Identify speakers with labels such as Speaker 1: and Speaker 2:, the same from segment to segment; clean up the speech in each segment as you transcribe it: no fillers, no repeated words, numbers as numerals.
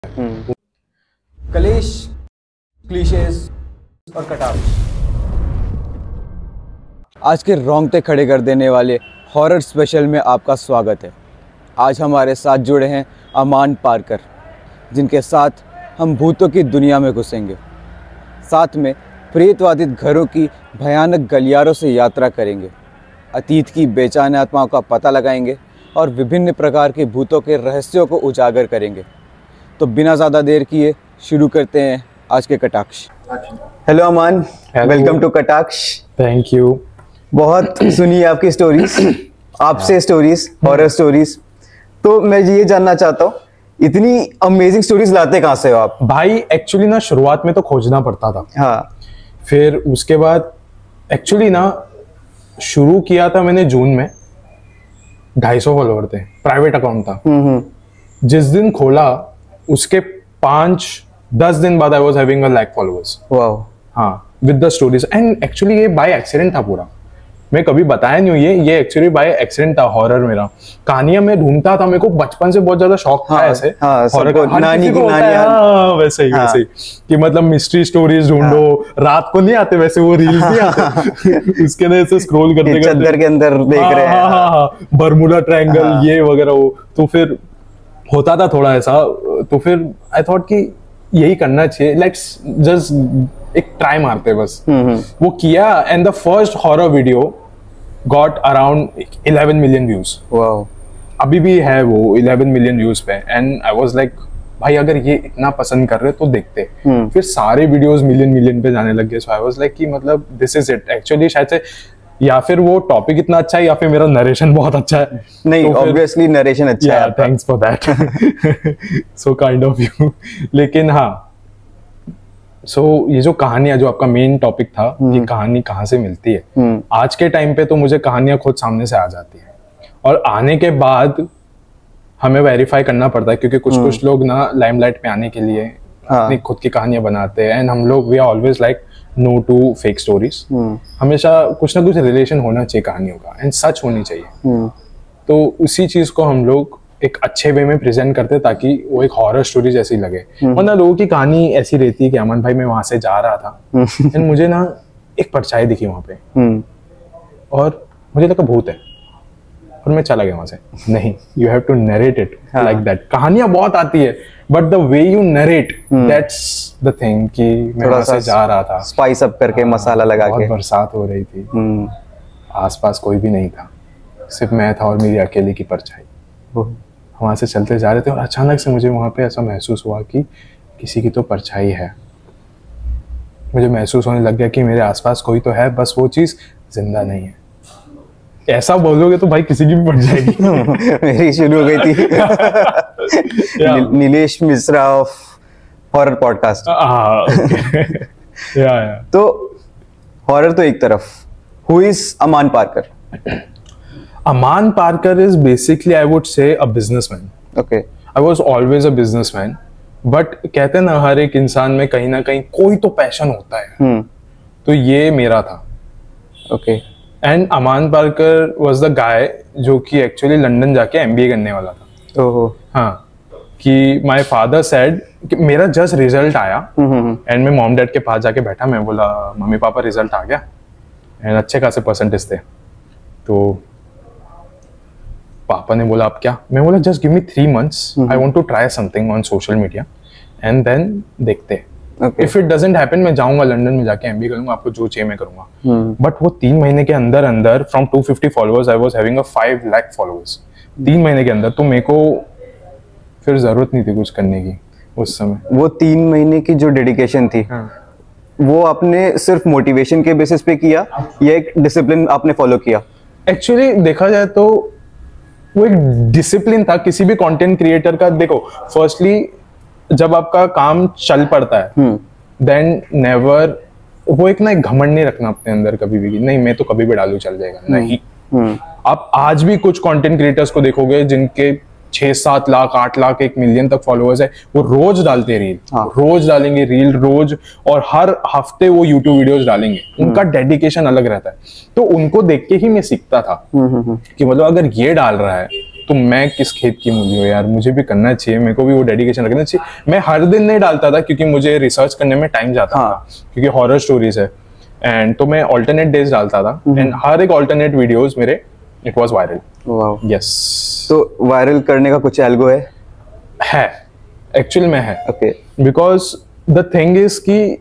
Speaker 1: कलेश, क्लीशेस और कटाक्ष। आज के रोंगटे खड़े कर देने वाले हॉरर स्पेशल में आपका स्वागत है। आज हमारे साथ जुड़े हैं अमान पारकर, जिनके साथ हम भूतों की दुनिया में घुसेंगे। साथ में प्रेतवादित घरों की भयानक गलियारों से यात्रा करेंगे, अतीत की बेचैन आत्माओं का पता लगाएंगे और विभिन्न प्रकार के भूतों के रहस्यों को उजागर करेंगे। तो बिना ज़्यादा देर किए शुरू करते हैं आज के कटाक्ष। हेलो अमान, वेलकम टू कटाक्ष।
Speaker 2: Thank you.
Speaker 1: बहुत सुनी है आपकी स्टोरीज, आपसे स्टोरीज, हॉरर स्टोरीज। तो मैं ये जानना चाहता हूँ, इतनी अमेजिंग स्टोरीज लाते कहाँ से हो आप?
Speaker 2: भाई एक्चुअली ना शुरुआत में तो खोजना पड़ता था।
Speaker 1: हाँ।
Speaker 2: फिर उसके बाद एक्चुअली ना शुरू किया था मैंने जून में। 250 फॉलोवर थे, प्राइवेट अकाउंट था। जिस दिन खोला उसके 5-10 दिन बाद I was having a lakh followers.
Speaker 1: Wow.
Speaker 2: हाँ, with the stories. And actually ये बाय एक्सीडेंट था पूरा, मैं कभी बताया नहीं हूँ। ये एक्चुअली बाय एक्सीडेंट था। हॉरर मेरा कहानियां मैं ढूंढता था, मेरे को बचपन से बहुत ज्यादा शौक था। ऐसे हॉरर का नानी की कहानियां, वैसे ही कि मतलब मिस्ट्री स्टोरीज ढूंढो। रात को नहीं आते वैसे वो रील्स नहीं आते उसके अंदर ऐसे स्क्रॉल करते करते
Speaker 1: चद्दर के अंदर देख रहे हैं।
Speaker 2: बर्मुडा ट्रायंगल ये वगैरह वो। तो फिर होता था थोड़ा ऐसा। तो फिर आई थॉट कि यही करना चाहिए, लेट्स जस्ट एक ट्राई मारते बस। वो किया and the first horror video got around 11 million views.
Speaker 1: Wow.
Speaker 2: अभी भी है वो 11 मिलियन व्यूज पे। एंड आई वाज लाइक भाई अगर ये इतना पसंद कर रहे तो देखते। फिर सारे वीडियोस मिलियन पे जाने लग गए। सो आई वाज लाइक कि मतलब दिस इज इट। एक्चुअली शायद से या फिर वो टॉपिक इतना अच्छा है या फिर मेरा नरेशन बहुत अच्छा है।
Speaker 1: नहीं, ऑब्वियसली नरेशन अच्छा है।
Speaker 2: Thanks for that. So kind of you. लेकिन हाँ, सो ये जो कहानियां, जो आपका मेन टॉपिक था, ये कहानी कहाँ से मिलती है। आज के टाइम पे तो मुझे कहानियां खुद सामने से आ जाती है, और आने के बाद हमें वेरीफाई करना पड़ता है, क्योंकि कुछ लोग ना लाइमलाइट पे आने के लिए अपनी खुद की कहानियां बनाते हैं। एंड हम लोग we are always like no to fake stories. हमेशा कुछ ना कुछ रिलेशन होना चाहिए कहानियों का, एंड सच होनी चाहिए। तो उसी चीज को हम लोग एक अच्छे वे में प्रेजेंट करते ताकि वो एक हॉरर स्टोरी जैसी लगे। वरना लोगों की कहानी ऐसी रहती है कि अमन भाई मैं वहां से जा रहा था एंड मुझे ना एक परछाई दिखी वहां पे, और मुझे लगा भूत है, और मैं चला गया वहां से। नहीं, you have to narrate it like that. कहानियां बहुत आती है, but the way you narrate, that's the thing कि मैं वहां से जा रहा था,
Speaker 1: स्पाइस अप करके, मसाला लगा के।
Speaker 2: बहुत बरसात हो रही थी, आसपास कोई भी नहीं था, सिर्फ मैं था और मेरी अकेले की परछाई। वहां से चलते जा रहे थे और अचानक से मुझे वहां पे ऐसा महसूस हुआ कि किसी की तो परछाई है। मुझे महसूस होने लग गया कि मेरे आसपास कोई तो है, बस वो चीज जिंदा नहीं है। ऐसा बोलोगे तो भाई किसी की भी पड़ जाएगी।
Speaker 1: मेरी शुरू हो गई थी। Nilesh Mishra of horror podcast. तो हॉरर तो एक तरफ, who is Aman Parker?
Speaker 2: Aman Parker is basically, I would say, a businessman.
Speaker 1: Okay.
Speaker 2: I was always a businessman. But कहते हैं ना हर एक इंसान में कहीं ना कहीं कोई तो पैशन होता है। तो ये मेरा था।
Speaker 1: Okay.
Speaker 2: And Aman Parker was the guy जो कि actually लंदन जाके MBA करने वाला था।
Speaker 1: ओहो।
Speaker 2: हाँ, कि my father said कि मेरा जस्ट रिजल्ट आया एंड मैं मॉम डैड के पास जाके बैठा। मैं बोला मम्मी पापा रिजल्ट आ गया, एंड अच्छे खासे परसेंटेज थे। तो पापा ने बोला आप क्या? मैं बोला just give me 3 months, I want to try something on social media and then देखते। इफ इट डजंट हैपन मैं जाऊंगा लंदन में जाके एमबीए करूंगा, आपको जो चाहिए मैं करूंगा। बट वो 3 महीने के अंदर अंदर from 250 followers I was having a 5 lakh followers 3 महीने के अंदर। तो मेरे को फिर जरूरत नहीं थी कुछ करने की उस समय।
Speaker 1: वो 3 महीने की जो डेडिकेशन थी, वो आपने सिर्फ मोटिवेशन के बेसिस पे किया या एक डिसिप्लिन आपने फॉलो किया?
Speaker 2: एक्चुअली देखा जाए तो वो एक डिसिप्लिन था किसी भी कंटेंट क्रिएटर का। देखो, फर्स्टली जब आपका काम चल पड़ता है देन नेवर, वो एक ना एक घमंड नहीं रखना अपने अंदर कभी भी, नहीं मैं तो कभी भी डालू चल जाएगा। नहीं, आप आज भी कुछ कंटेंट क्रिएटर्स को देखोगे जिनके 6-7 लाख 8 लाख 1 मिलियन तक फॉलोअर्स है, वो रोज डालते रील। रोज डालेंगे रील रोज, और हर हफ्ते वो यूट्यूब वीडियोस डालेंगे। उनका डेडिकेशन अलग रहता है। तो उनको देख के ही मैं सीखता था कि मतलब अगर ये डाल रहा है तो मैं किस खेत की मूली हूँ यार, मुझे भी करना चाहिए, मेरे को भी वो डेडिकेशन रखना चाहिए। मैं हर दिन नहीं डालता था क्योंकि मुझे रिसर्च करने में टाइम जाता था, क्योंकि हॉरर स्टोरीज है, एंड तो मैं ऑल्टरनेट डेज डालता था, एंड हर एक ऑल्टरनेट वीडियोस मेरे इट वाज वायरल।
Speaker 1: वाह।
Speaker 2: यस।
Speaker 1: तो वायरल करने का कुछ एल्गो है
Speaker 2: एक्चुअल में है।
Speaker 1: Okay.
Speaker 2: Because the thing is कि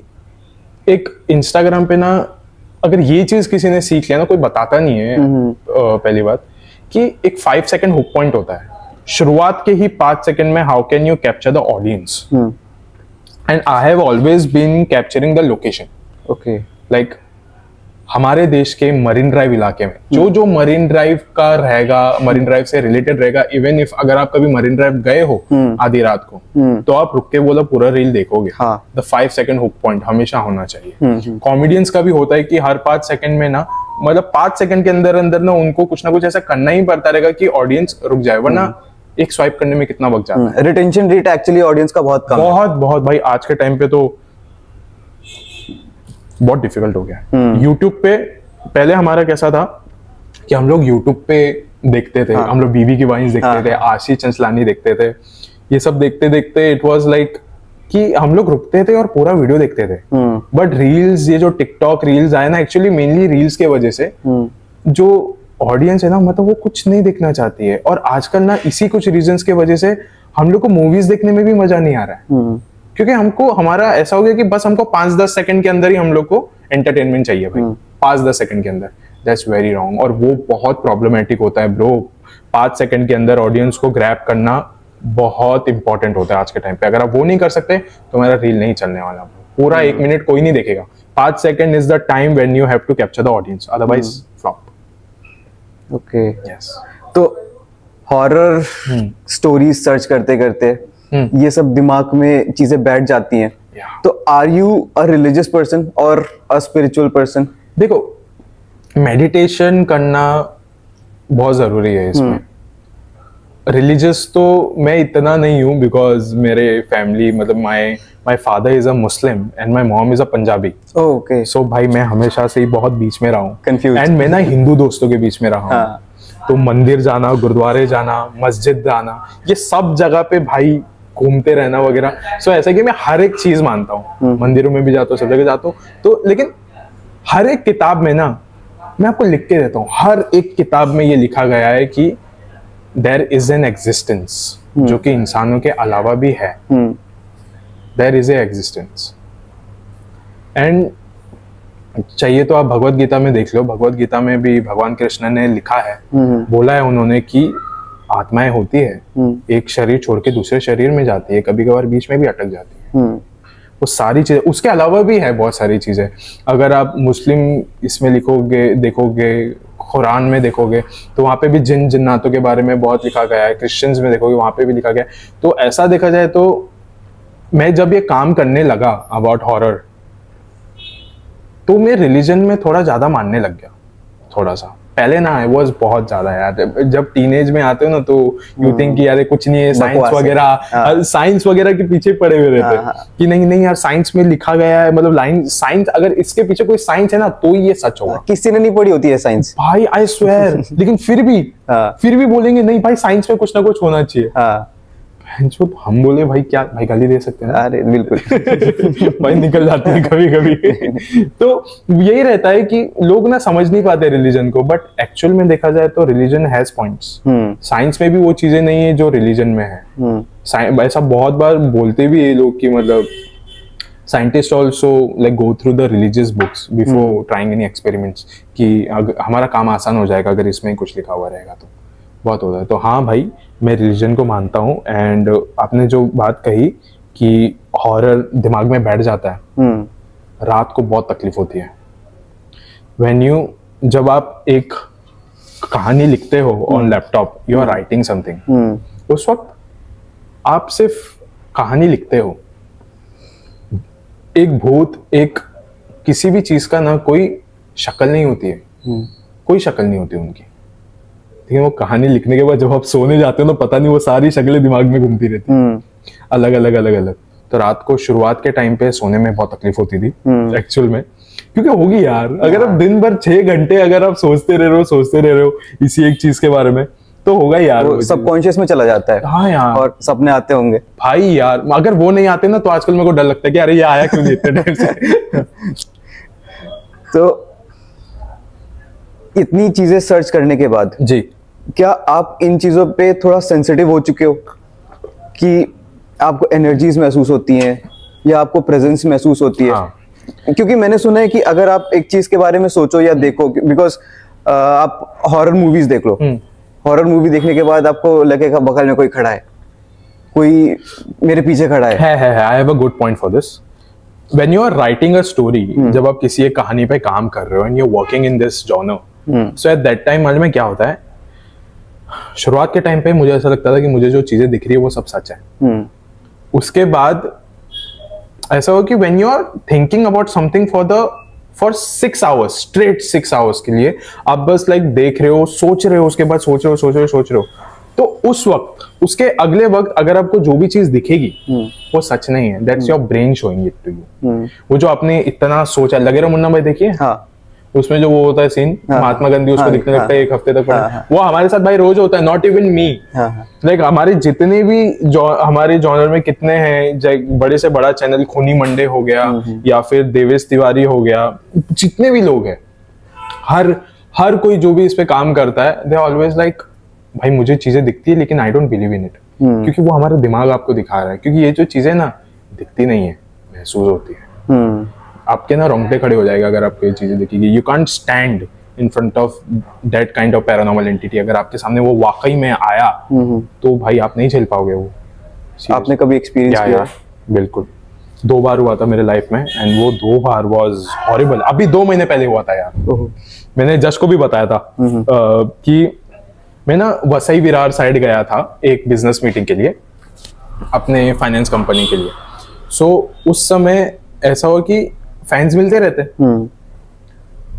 Speaker 2: एक इंस्टाग्राम पे ना, अगर ये चीज किसी ने सीख लिया ना, कोई बताता नहीं है पहली बात, कि एक 5 सेकंड हुक पॉइंट होता है शुरुआत के ही 5 सेकंड में। How can you capture the audience? And I have always been capturing the location.
Speaker 1: Okay.
Speaker 2: Like हमारे देश के मरीन ड्राइव इलाके में जो जो मरीन ड्राइव का रहेगा, मरीन ड्राइव से रिलेटेड रहेगा, इवन इफ अगर आप कभी मरीन ड्राइव गए हो आधी रात को, तो आप रुक के बोला पूरा रील देखोगे। द 5 सेकंड हुक पॉइंट हमेशा होना चाहिए। कॉमेडियंस का भी होता है कि हर 5 सेकंड में ना, मतलब 5 सेकंड के अंदर अंदर ना उनको कुछ ना कुछ ऐसा करना ही पड़ता रहेगा कि ऑडियंस रुक जाए, वरना एक स्वाइप करने में कितना वक्त जाता है।
Speaker 1: रिटेंशन रेट एक्चुअली ऑडियंस का बहुत कम है।
Speaker 2: बहुत भाई, आज के टाइम पे तो बहुत डिफिकल्ट हो गया। यूट्यूब पे पहले हमारा कैसा था कि हम लोग यूट्यूब पे देखते थे, हम लोग बीबी की वाइन्स देखते थे, आशीष चंचलानी देखते थे, ये सब देखते देखते इट वाज लाइक कि हम लोग रुकते थे और पूरा वीडियो देखते थे। बट रील्स, ये जो टिकटॉक रील्स आए ना, एक्चुअली मेनली रील्स के वजह से जो ऑडियंस है ना, मतलब वो कुछ नहीं देखना चाहती है। और आजकल ना इसी कुछ रीजंस के वजह से हम लोग को मूवीज देखने में भी मजा नहीं आ रहा है, क्योंकि हमको, हमारा ऐसा हो गया कि बस हमको 5-10 सेकंड के अंदर ही हम लोग को एंटरटेनमेंट चाहिए भाई। 5-10 सेकंड के अंदर। दैट्स वेरी रॉन्ग, और वो बहुत प्रॉब्लमेटिक होता है ब्रो। 5 सेकंड के अंदर ऑडियंस को ग्रैब करना बहुत इंपॉर्टेंट होता है आज के टाइम पे। अगर आप वो नहीं कर सकते तो मेरा रील नहीं चलने वाला। पूरा 1 मिनट कोई नहीं देखेगा। 5 second is the time when you have to capture the audience, otherwise flop.
Speaker 1: Okay.
Speaker 2: Yes.
Speaker 1: तो हॉरर स्टोरीज सर्च करते करते ये सब दिमाग में चीजें बैठ जाती हैं। तो are you a religious person और अ स्पिरिचुअल पर्सन?
Speaker 2: देखो, मेडिटेशन करना बहुत जरूरी है इसमें। रिलीजियस तो मैं इतना नहीं हूँ, बिकॉज मेरे फैमिली, मतलब my father is a Muslim and my mom is a Punjabi.
Speaker 1: Okay.
Speaker 2: So भाई मैं हमेशा से ही बहुत बीच में रहा हूँ,
Speaker 1: कंफ्यूज,
Speaker 2: एंड मैं ना हिंदू दोस्तों के बीच में रहा हूँ। तो मंदिर जाना, गुरुद्वारे जाना, मस्जिद जाना, ये सब जगह पे भाई घूमते रहना वगैरह। सो ऐसा कि मैं हर एक चीज मानता हूँ, मंदिरों में भी जाता हूँ, सब जगह जाता हूँ। तो लेकिन हर एक किताब में ना, मैं आपको लिख के देता हूँ, हर एक किताब में ये लिखा गया है कि देयर इज एन एग्जिस्टेंस जो कि इंसानों के अलावा भी है। There is a existence. And चाहिए तो आप भगवत गीता में देख लो, भगवत गीता में भी भगवान कृष्ण ने लिखा है, बोला है उन्होंने कि आत्माएं होती है, एक शरीर छोड़ के दूसरे शरीर में जाती है, कभी कभार बीच में भी अटक जाती है। वो सारी चीजें, उसके अलावा भी है बहुत सारी चीजें। अगर आप मुस्लिम इसमें लिखोगे, देखोगे, कुरान में देखोगे, तो वहां पे भी जिन जिन्नातों के बारे में बहुत लिखा गया है। क्रिश्चियंस में देखोगे, वहां पे भी लिखा गया है। तो ऐसा देखा जाए तो मैं जब ये काम करने लगा अबाउट हॉरर, तो मैं रिलीजन में थोड़ा ज्यादा मानने लग गया, थोड़ा सा। पहले ना आई वाज बहुत ज्यादा यार। जब टीनेज में आते हो ना, तो यू थिंक कि यार कुछ नहीं है, साइंस वगैरह के पीछे पड़े हुए रहते कि नहीं यार, साइंस में लिखा गया है, मतलब लाइन साइंस, अगर इसके पीछे कोई साइंस है ना तो ये सच होगा।
Speaker 1: किसी ने नहीं पढ़ी होती है साइंस
Speaker 2: भाई, आई स्वेयर। लेकिन फिर भी बोलेंगे नहीं भाई, साइंस में कुछ ना कुछ होना चाहिए। हम बोले भाई क्या, भाई गाली दे सकते हैं?
Speaker 1: अरे बिल्कुल।
Speaker 2: भाई निकल जाते हैं कभी कभी। तो यही रहता है कि लोग ना समझ नहीं पाते रिलीजन को, बट एक्चुअल में देखा जाए तो रिलीजन हैज पॉइंट्स। साइंस में भी वो चीजें नहीं है जो रिलीजन में है। ऐसा बहुत बार बोलते भी ये लोग कि मतलब scientist also like go through the religious books before trying any experiments, कि हमारा काम आसान हो जाएगा अगर इसमें कुछ लिखा हुआ रहेगा। तो बहुत होता है। तो हाँ भाई, मैं रिलीजन को मानता हूँ। एंड आपने जो बात कही कि हॉरर दिमाग में बैठ जाता है, रात को बहुत तकलीफ होती है। जब आप एक कहानी लिखते हो on laptop, you are writing something, उस वक्त आप सिर्फ कहानी लिखते हो। एक भूत, एक किसी भी चीज का ना कोई शक्ल नहीं होती है, कोई शक्ल नहीं होती उनकी। वो कहानी लिखने के बाद जब आप सोने जाते हो तो पता नहीं वो सारी शक्लें दिमाग में घूमती रहती, अलग अलग। तो रात को शुरुआत के टाइम पे सोने में बहुत तकलीफ होती थी एक्चुअल में, क्योंकि होगी यार, अगर आप दिन भर 6 घंटे अगर आप सोचते रह रहे हो इसी एक चीज के बारे में, तो होगा ही यार,
Speaker 1: वो सबकॉन्शियस में चला जाता है।
Speaker 2: हाँ यार,
Speaker 1: और सपने आते होंगे
Speaker 2: भाई यार, अगर वो नहीं आते ना तो आजकल मेरे को डर लगता है कि अरे ये आया क्यों नहीं इतने टाइम से।
Speaker 1: तो इतनी चीजें सर्च करने के बाद
Speaker 2: जी,
Speaker 1: क्या आप इन चीजों पे थोड़ा सेंसिटिव हो चुके हो कि आपको एनर्जीज महसूस होती हैं या आपको प्रेजेंस महसूस होती है?
Speaker 2: हाँ।
Speaker 1: क्योंकि मैंने सुना है कि अगर आप एक चीज के बारे में सोचो या देखो, बिकॉज आप हॉरर मूवीज देख लो, हॉरर मूवी देखने के बाद आपको लगेगा बगल में कोई खड़ा है, कोई मेरे पीछे खड़ा है।
Speaker 2: I have a good point for this. When you are writing a story, जब आप किसी एक कहानी पे काम कर रहे हो and you are working in this genre, so at that time मालूम है क्या होता है, शुरुआत के टाइम पे मुझे ऐसा लगता था कि मुझे जो चीजें दिख रही है वो सब सच है। उसके बाद ऐसा हो कि when you are thinking about something for 6 hours straight, 6 hours के लिए आप बस लाइक देख रहे हो, सोच रहे हो, उसके बाद सोच रहे हो, तो उस वक्त, उसके अगले वक्त अगर आपको जो भी चीज दिखेगी वो सच नहीं है, that's your brain showing it to you. वो जो आपने इतना सोचा, लगे रहो मुन्ना भाई देखिए, हाँ, उसमें जो वो होता है सीन, महात्मा गांधी उसको दिखने लगता है 1 हफ्ते तक, वो हमारे साथ भाई रोज होता है, नॉट इवन मी। लाइक हमारे जितने भी हमारे जॉनर में कितने हैं, बड़े से बड़ा चैनल खूनी मंडे हो गया या फिर देवेश तिवारी हो गया, जितने भी लोग हैं, हर कोई जो भी इस पे काम करता है, दे ऑलवेज लाइक भाई मुझे चीजें दिखती है लेकिन I don't believe in it, क्योंकि वो हमारा दिमाग आपको दिखा रहा है, क्योंकि ये जो चीजें ना दिखती नहीं है, महसूस होती है। आपके ना रोंगटे खड़े हो जाएगा अगर आपको ये चीजें दिखेगी। You can't stand in front of that kind of paranormal entity. अगर आपके सामने वो वाकई में आया तो भाई आप नहीं झेल पाओगे वो।
Speaker 1: आपने कभी एक्सपीरियंस किया?
Speaker 2: बिल्कुल, 2 बार हुआ था मेरे लाइफ में एंड वो 2 बार वाज हॉरिबल। अभी 2 महीने पहले हुआ था यार, मैंने जश को भी बताया था कि मैं ना वसई विरार साइड गया था एक बिजनेस मीटिंग के लिए, अपने फाइनेंस कंपनी के लिए। सो उस समय ऐसा हुआ कि फैंस मिलते रहते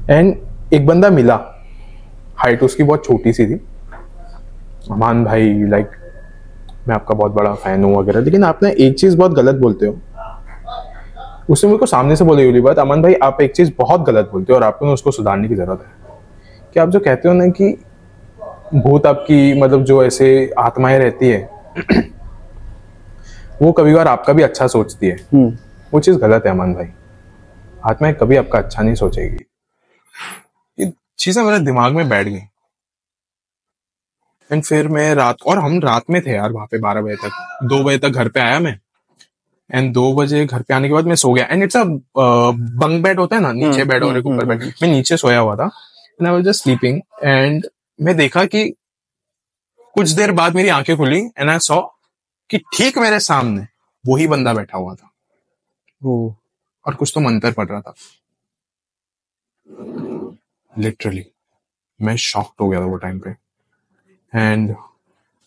Speaker 2: एंड एक बंदा मिला, हाइट उसकी बहुत छोटी सी थी, अमान भाई लाइक मैं आपका बहुत बड़ा फैन हूँ वगैरह, लेकिन आप ना एक चीज बहुत गलत बोलते हो। उसने मेरे को सामने से बोली वाली बात, अमान भाई आप एक चीज बहुत गलत बोलते हो और आपको ना उसको सुधारने की जरूरत है। कि आप जो कहते हो ना कि भूत आपकी, मतलब जो ऐसे आत्माएं रहती है वो कभी बार आपका भी अच्छा सोचती है, वो चीज गलत है अमन भाई। आत्माएं कभी आपका अच्छा नहीं सोचेगी। ये चीजें मेरे दिमाग में बैठ गई एंड फिर मैं हम रात में थे यार वहां पे 12 बजे तक, 2 बजे तक घर पे आया मैं एंड 2 बजे घर पे आने के बाद मैं सो गया and it's a bunk bed होता है ना, नीचे बेड और एक ऊपर बेड, मैं नीचे सोया हुआ था and I was just sleeping and मैं देखा कि कुछ देर बाद मेरी आंखें खुली एंड आई सॉ कि ठीक मेरे सामने वही बंदा बैठा हुआ था और कुछ तो मंत्र पढ़ रहा था। लिटरली मैं शॉक्ड हो गया था वो टाइम पे एंड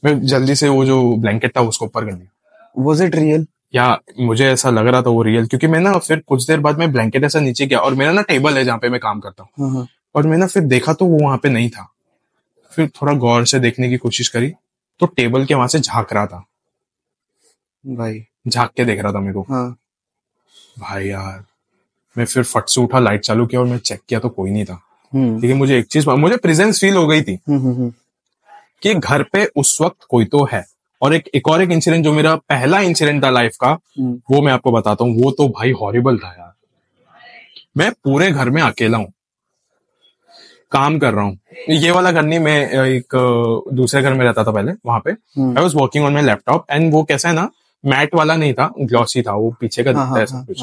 Speaker 2: मैं जल्दी से वो जो ब्लैंकेट था उसको ऊपर कर लिया।
Speaker 1: Was it real?
Speaker 2: या मुझे ऐसा लग रहा था वो रियल, क्योंकि मैं ना फिर कुछ देर बाद मैं ब्लैंकेट ऐसा नीचे गया और मेरा ना टेबल है जहाँ पे मैं काम करता हूँ और मैं ना फिर देखा तो वो वहां पे नहीं था। फिर थोड़ा गौर से देखने की कोशिश करी तो टेबल के वहां से झांक रहा था भाई, झांक के देख रहा था मेरे को। भाई यार मैं फिर फट से उठा, लाइट चालू किया और मैं चेक किया तो कोई नहीं था। लेकिन मुझे एक चीज, मुझे प्रेजेंस फील हो गई थी कि घर पे उस वक्त कोई तो है। और एक और इंसिडेंट जो मेरा पहला इंसिडेंट था लाइफ का, वो मैं आपको बताता हूँ। वो तो भाई हॉरिबल था यार। मैं पूरे घर में अकेला हूँ, काम कर रहा हूँ। ये वाला घर नहीं, मैं एक दूसरे घर में रहता था पहले, वहां पे I was working on my laptop and वो कैसा है ना, मैट वाला नहीं था, ग्लॉसी था, वो पीछे का दिखता है सब कुछ।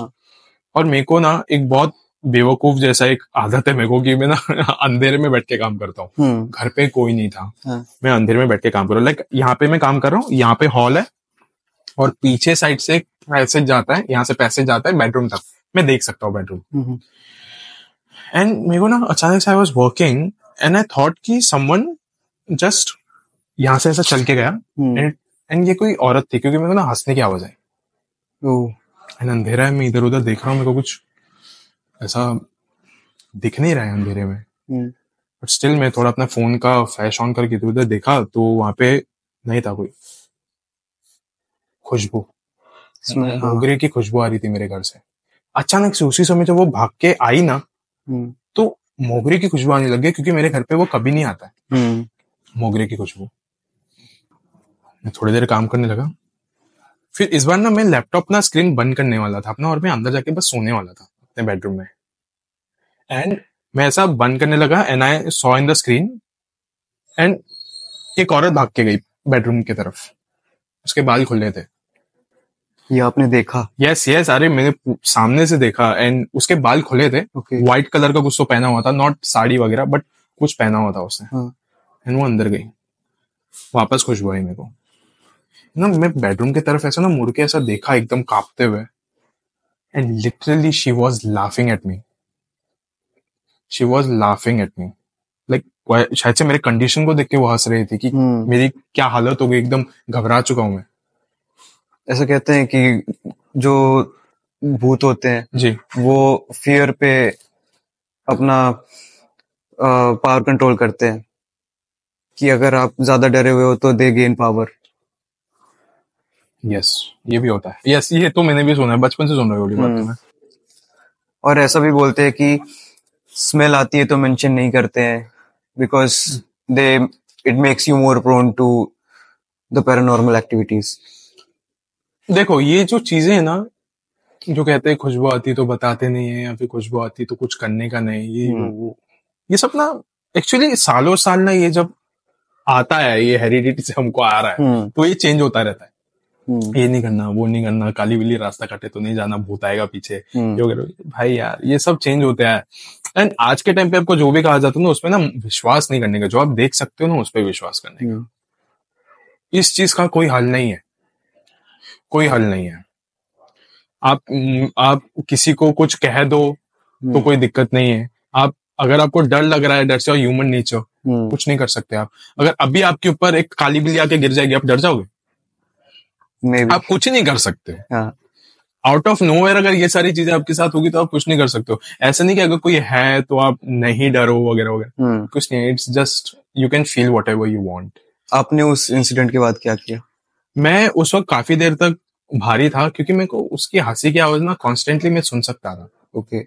Speaker 2: और मेरे को ना एक बहुत बेवकूफ जैसा एक आदत है मेरे को कि मैं ना अंधेरे में बैठ के काम करता हूँ। घर पे कोई नहीं था, मैं अंधेरे में बैठ के काम कर रहा हूँ। लाइक यहाँ पे मैं काम कर रहा हूँ, यहाँ पे हॉल है और पीछे साइड से एक पैसेज जाता है, यहाँ से पैसेज जाता है बेडरूम तक, मैं देख सकता हूँ बेडरूम। एंड मेरे को ना अचानक से I was working and I thought कि समवन जस्ट यहाँ से ऐसा चल के गया एंड ये कोई औरत थी, क्योंकि मेरे को ना हंसने की आवाज आई एंड अंधेरा है, मैं इधर उधर देख रहा हूँ, मेरे को कुछ ऐसा दिख नहीं रहा है अंधेरे में। बट स्टिल मैं थोड़ा अपना फोन का फ्लैश ऑन करके इधर उधर देखा तो वहां पे नहीं था कोई। खुशबू, मोगरे की खुशबू आ रही थी मेरे घर से। अचानक से उसी समय जब वो भाग के आई ना तो मोगरे की खुशबू आने लग गई, क्योंकि मेरे घर पे वो कभी नहीं आता है मोगरे की खुशबू। मैं थोड़ी देर काम करने लगा, फिर इस बार ना मैं लैपटॉप ना स्क्रीन बंद करने वाला था अपना, और मैं अंदर जाके बस सोने वाला था अपने बेडरूम में। एंड मैं ऐसा बंद करने लगा, and I saw in the screen, and एक औरत भाग के गई बेडरूम की तरफ, उसके बाल खुले थे।
Speaker 1: ये आपने देखा?
Speaker 2: यस यस, अरे मैंने सामने से देखा, एंड उसके बाल खुले थे।
Speaker 1: Okay.
Speaker 2: व्हाइट कलर का कुछ तो पहना हुआ था, नॉट साड़ी वगैरह, बट कुछ पहना हुआ था उसने।
Speaker 1: हाँ.
Speaker 2: एंड वो अंदर गई, वापस खुशबू आई मेरे को ना। मैं बेडरूम की तरफ ऐसा ना मुड़ के ऐसा देखा एकदम कांपते हुए, and literally she was laughing at me, she was laughing at me, like शायद से मेरे कंडीशन को देख के वो हंस रही थी कि मेरी क्या हालत हो गई, एकदम घबरा चुका हूं मैं।
Speaker 1: ऐसा कहते हैं कि जो भूत होते हैं
Speaker 2: जी,
Speaker 1: वो फियर पे अपना पावर कंट्रोल करते हैं, कि अगर आप ज्यादा डरे हुए हो तो दे गेन पावर।
Speaker 2: यस, ये भी होता है। यस, ये तो मैंने भी सुना है, बचपन से सुन रहा हूँ बात तो मैं।
Speaker 1: और ऐसा भी बोलते हैं कि स्मेल आती है तो मेंशन नहीं करते हैं, because they it makes you more prone to the paranormal activities.
Speaker 2: देखो, ये जो चीजें है ना, जो कहते हैं खुशबू आती तो बताते नहीं है, या फिर खुशबू आती तो कुछ करने का नहीं, ये सब ना एक्चुअली सालों साल ना, ये जब आता है, ये हेरिडिटी से हमको आ रहा है, तो ये चेंज होता रहता है। ये नहीं करना, वो नहीं करना, काली बिल्ली रास्ता काटे तो नहीं जाना, भूत आएगा पीछे, ये वगैरह। भाई यार, ये सब चेंज होते हैं। एंड आज के टाइम पे आपको जो भी कहा जाता है ना, उसमें ना विश्वास नहीं करने का, जो आप देख सकते हो ना उस पर विश्वास करने का। इस चीज का कोई हल नहीं है, कोई हल नहीं है। आप किसी को कुछ कह दो तो कोई दिक्कत नहीं है। आप अगर आपको डर लग रहा है, डर से, ह्यूमन नेचर, कुछ नहीं कर सकते आप। अगर अभी आपके ऊपर एक काली बिल्ली आके गिर जाएगी, आप डर जाओगे? आप कुछ नहीं कर सकते। आउट ऑफ नोवेयर अगर ये सारी चीजें आपके साथ होगी तो आप कुछ नहीं कर सकते हो। ऐसा नहीं कि अगर कोई है तो आप नहीं डरो वगैरह वगैरह, कुछ नहीं। It's just you can feel what ever you want.
Speaker 1: आपने उस इंसिडेंट के बाद क्या किया?
Speaker 2: मैं उस वक्त काफी देर तक भारी था, क्योंकि मेरे को उसकी हंसी की आवाज ना कॉन्स्टेंटली मैं सुन सकता था।
Speaker 1: ओके।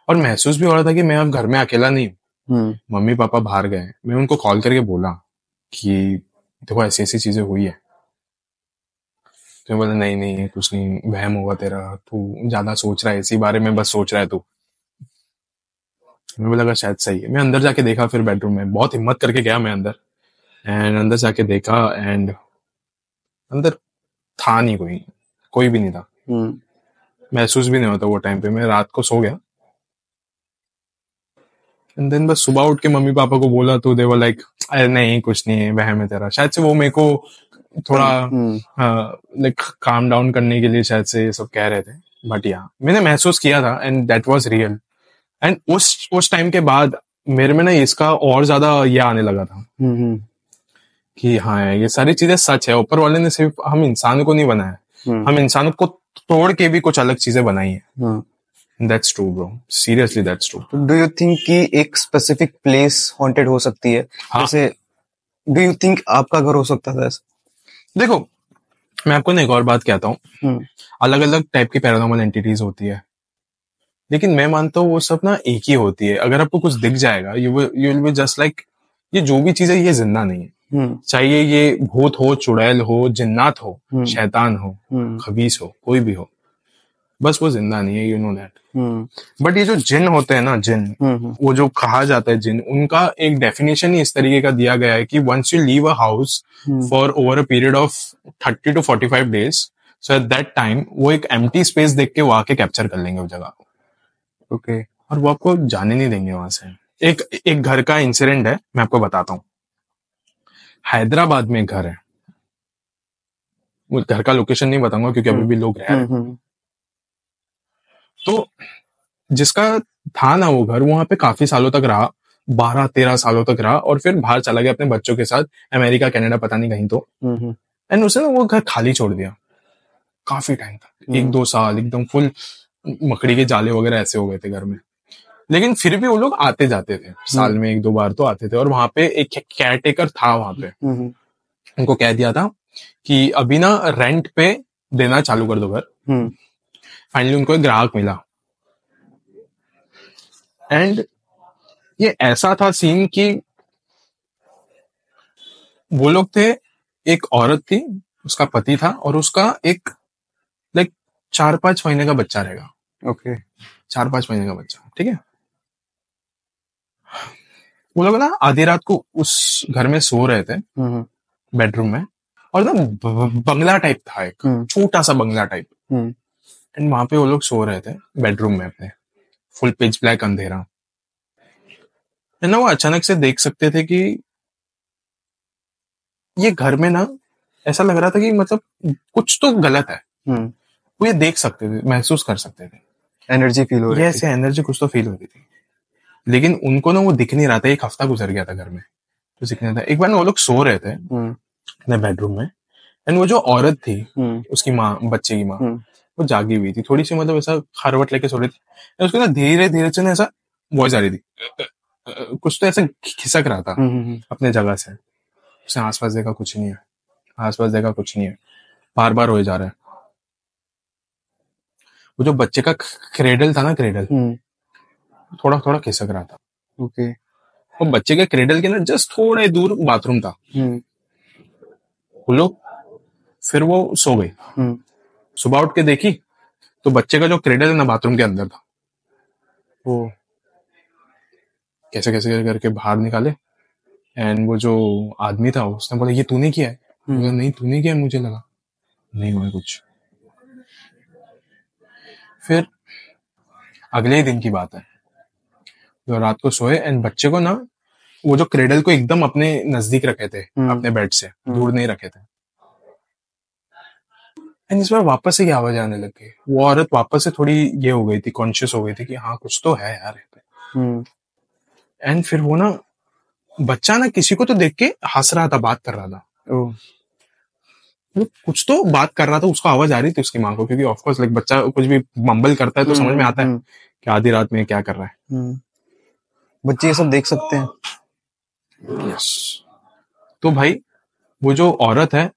Speaker 2: और महसूस भी हो रहा था कि मैं अब घर में अकेला नहीं हूँ, मम्मी पापा बाहर गए। मैं उनको कॉल करके बोला कि देखो ऐसी ऐसी चीजें हुई है। तो बोला नहीं नहीं, कुछ नहीं, वहम होगा तेरा, तू ज्यादा सोच रहा है इसी बारे में, बस सोच रहा है तू। मैं लगा शायद सही है। मैं अंदर जाके देखा, फिर बेडरूम में बहुत हिम्मत करके गया मैं अंदर, एंड अंदर जाके देखा, एंड अंदर था नहीं कोई, कोई भी नहीं था। महसूस भी नहीं होता वो टाइम पे। मैं रात को सो गया, एंड देन बस सुबह उठ के मम्मी पापा को बोला तो दे वर लाइक अरे नहीं कुछ नहीं है, वहम है तेरा। शायद से वो मेरे को थोड़ा लाइक काम डाउन करने के लिए शायद से ये सब कह रहे थे। बट या मैंने महसूस किया था, and that was real. And उस टाइम के बाद मेरे में ना इसका और ज्यादा ये आने लगा था कि हाँ ये सारी चीजें सच है। ऊपर वाले ने सिर्फ हम इंसान को नहीं बनाया, हम इंसान को तोड़ के भी कुछ अलग चीजें बनाई है। That's true, bro. Seriously, that's true.
Speaker 1: Do you think कि एक स्पेसिफिक प्लेस हॉन्टेड हो सकती है?
Speaker 2: हाँ.
Speaker 1: जैसे डू यू थिंक आपका घर हो सकता था ऐसा?
Speaker 2: देखो, मैं आपको ना एक और बात कहता हूँ। अलग अलग टाइप की पैरानॉर्मल एंटिटीज होती है, लेकिन मैं मानता हूँ वो सब ना एक ही होती है। अगर आपको कुछ दिख जाएगा, you will be just like, ये जो भी चीज है ये जिंदा नहीं है। चाहिए ये भूत हो, चुड़ैल हो, जिन्नात हो, शैतान हो, खबीस हो, कोई भी हो, बस वो जिंदा नहीं है, यू नो दैट। बट ये जो जिन होते हैं ना, जिन, वो जो कहा जाता है जिन, उनका एक डेफिनेशन ही इस तरीके का दिया गया है कि once you leave a house for over a period of 30 to 45 days, so at that time वो एक एम्प्टी स्पेस देख के वो आके कैप्चर कर लेंगे उस जगह को। ओके। और वो आपको जाने नहीं देंगे वहां से। एक घर का इंसिडेंट है, मैं आपको बताता हूँ। हैदराबाद में एक घर है, वो घर का लोकेशन नहीं बताऊंगा क्योंकि अभी भी लोग रह रहे हैं। तो जिसका था ना वो घर, वहां पे काफी सालों तक रहा, 12-13 सालों तक रहा, और फिर बाहर चला गया अपने बच्चों के साथ, अमेरिका कनाडा पता नहीं कहीं तो। एंड उसने ना वो घर खाली छोड़ दिया काफी टाइम तक, 1-2 साल एकदम फुल मकड़ी के जाले वगैरह ऐसे हो गए थे घर में। लेकिन फिर भी वो लोग आते जाते थे, साल में 1-2 बार तो आते थे। और वहां पे एक केयरटेकर था वहां पे, उनको कह दिया था कि अभी ना रेंट पे देना चालू कर दो घर। फाइनली उनको एक ग्राहक मिला, एंड ये ऐसा था सीन कि वो लोग थे एक औरत थी, उसका पति था और उसका एक लाइक 4-5 महीने का बच्चा रहेगा।
Speaker 1: ओके।
Speaker 2: 4-5 महीने का बच्चा, ठीक है। वो लोग ना आधी रात को उस घर में सो रहे थे, बेडरूम में, और ना बंगला टाइप था, एक छोटा सा बंगला टाइप, एंड वहां पे वो लोग सो रहे थे बेडरूम में अपने, फुल पिच ब्लैक अंधेरा। एंड ना वो अचानक से देख सकते थे कि ये घर में ना ऐसा लग रहा था कि मतलब कुछ तो गलत है। वो ये देख सकते थे, महसूस कर सकते थे,
Speaker 1: एनर्जी फील हो रही थी।
Speaker 2: ऐसे एनर्जी कुछ तो फील हो रही थी, लेकिन उनको ना वो दिख नहीं रहा था। एक हफ्ता गुजर गया था घर में, तो दिख नहीं था। एक बार ना वो लोग सो रहे थे अपने बेडरूम में, एंड वो जो औरत थी, उसकी माँ, बच्चे की माँ, वो जागी हुई थी थोड़ी सी, मतलब ऐसा खरवट लेके सो रही थी। उसको ना धीरे धीरे से ना ऐसा वॉइस आ रही थी, कुछ तो ऐसा खिसक रहा था अपने जगह से। उसने आसपास देखा, कुछ नहीं है, आसपास देखा, कुछ नहीं है, बार बार हो जा रहा है। वो जो बच्चे का क्रेडल था ना, क्रेडल थोड़ा थोड़ा खिसक रहा था।
Speaker 1: ओके।
Speaker 2: वो बच्चे के क्रेडल के ना जस्ट थोड़े दूर बाथरूम था। वो लोग फिर वो सो गई। सुबह उठ के देखी तो बच्चे का जो क्रेडल है ना बाथरूम के अंदर था। वो कैसे कैसे करके बाहर निकाले, एंड वो जो आदमी था उसने बोला ये तूने किया है? बोला नहीं, तूने किया है, मुझे लगा नहीं हुआ कुछ। फिर अगले ही दिन की बात है, जो रात को सोए एंड बच्चे को ना वो जो क्रेडल को एकदम अपने नजदीक रखे थे, अपने बेड से दूर नहीं रखे थे। एंड इस बार वापस से ये आवाज आने लग गई। वो औरत वापस से थोड़ी ये हो गई थी, कॉन्शियस हो गई थी कि हाँ कुछ तो है यार। एंड फिर वो ना बच्चा ना किसी को तो देख के हंस रहा था, बात कर रहा था। वो कुछ तो बात कर रहा था, उसको आवाज आ रही थी उसकी माँ को, क्योंकि ऑफकोर्स लाइक बच्चा कुछ भी मम्बल करता है तो समझ में आता है कि आधी रात में क्या कर रहा है।
Speaker 1: बच्चे ये सब देख सकते हैं।
Speaker 2: यस। तो भाई वो जो औरत है,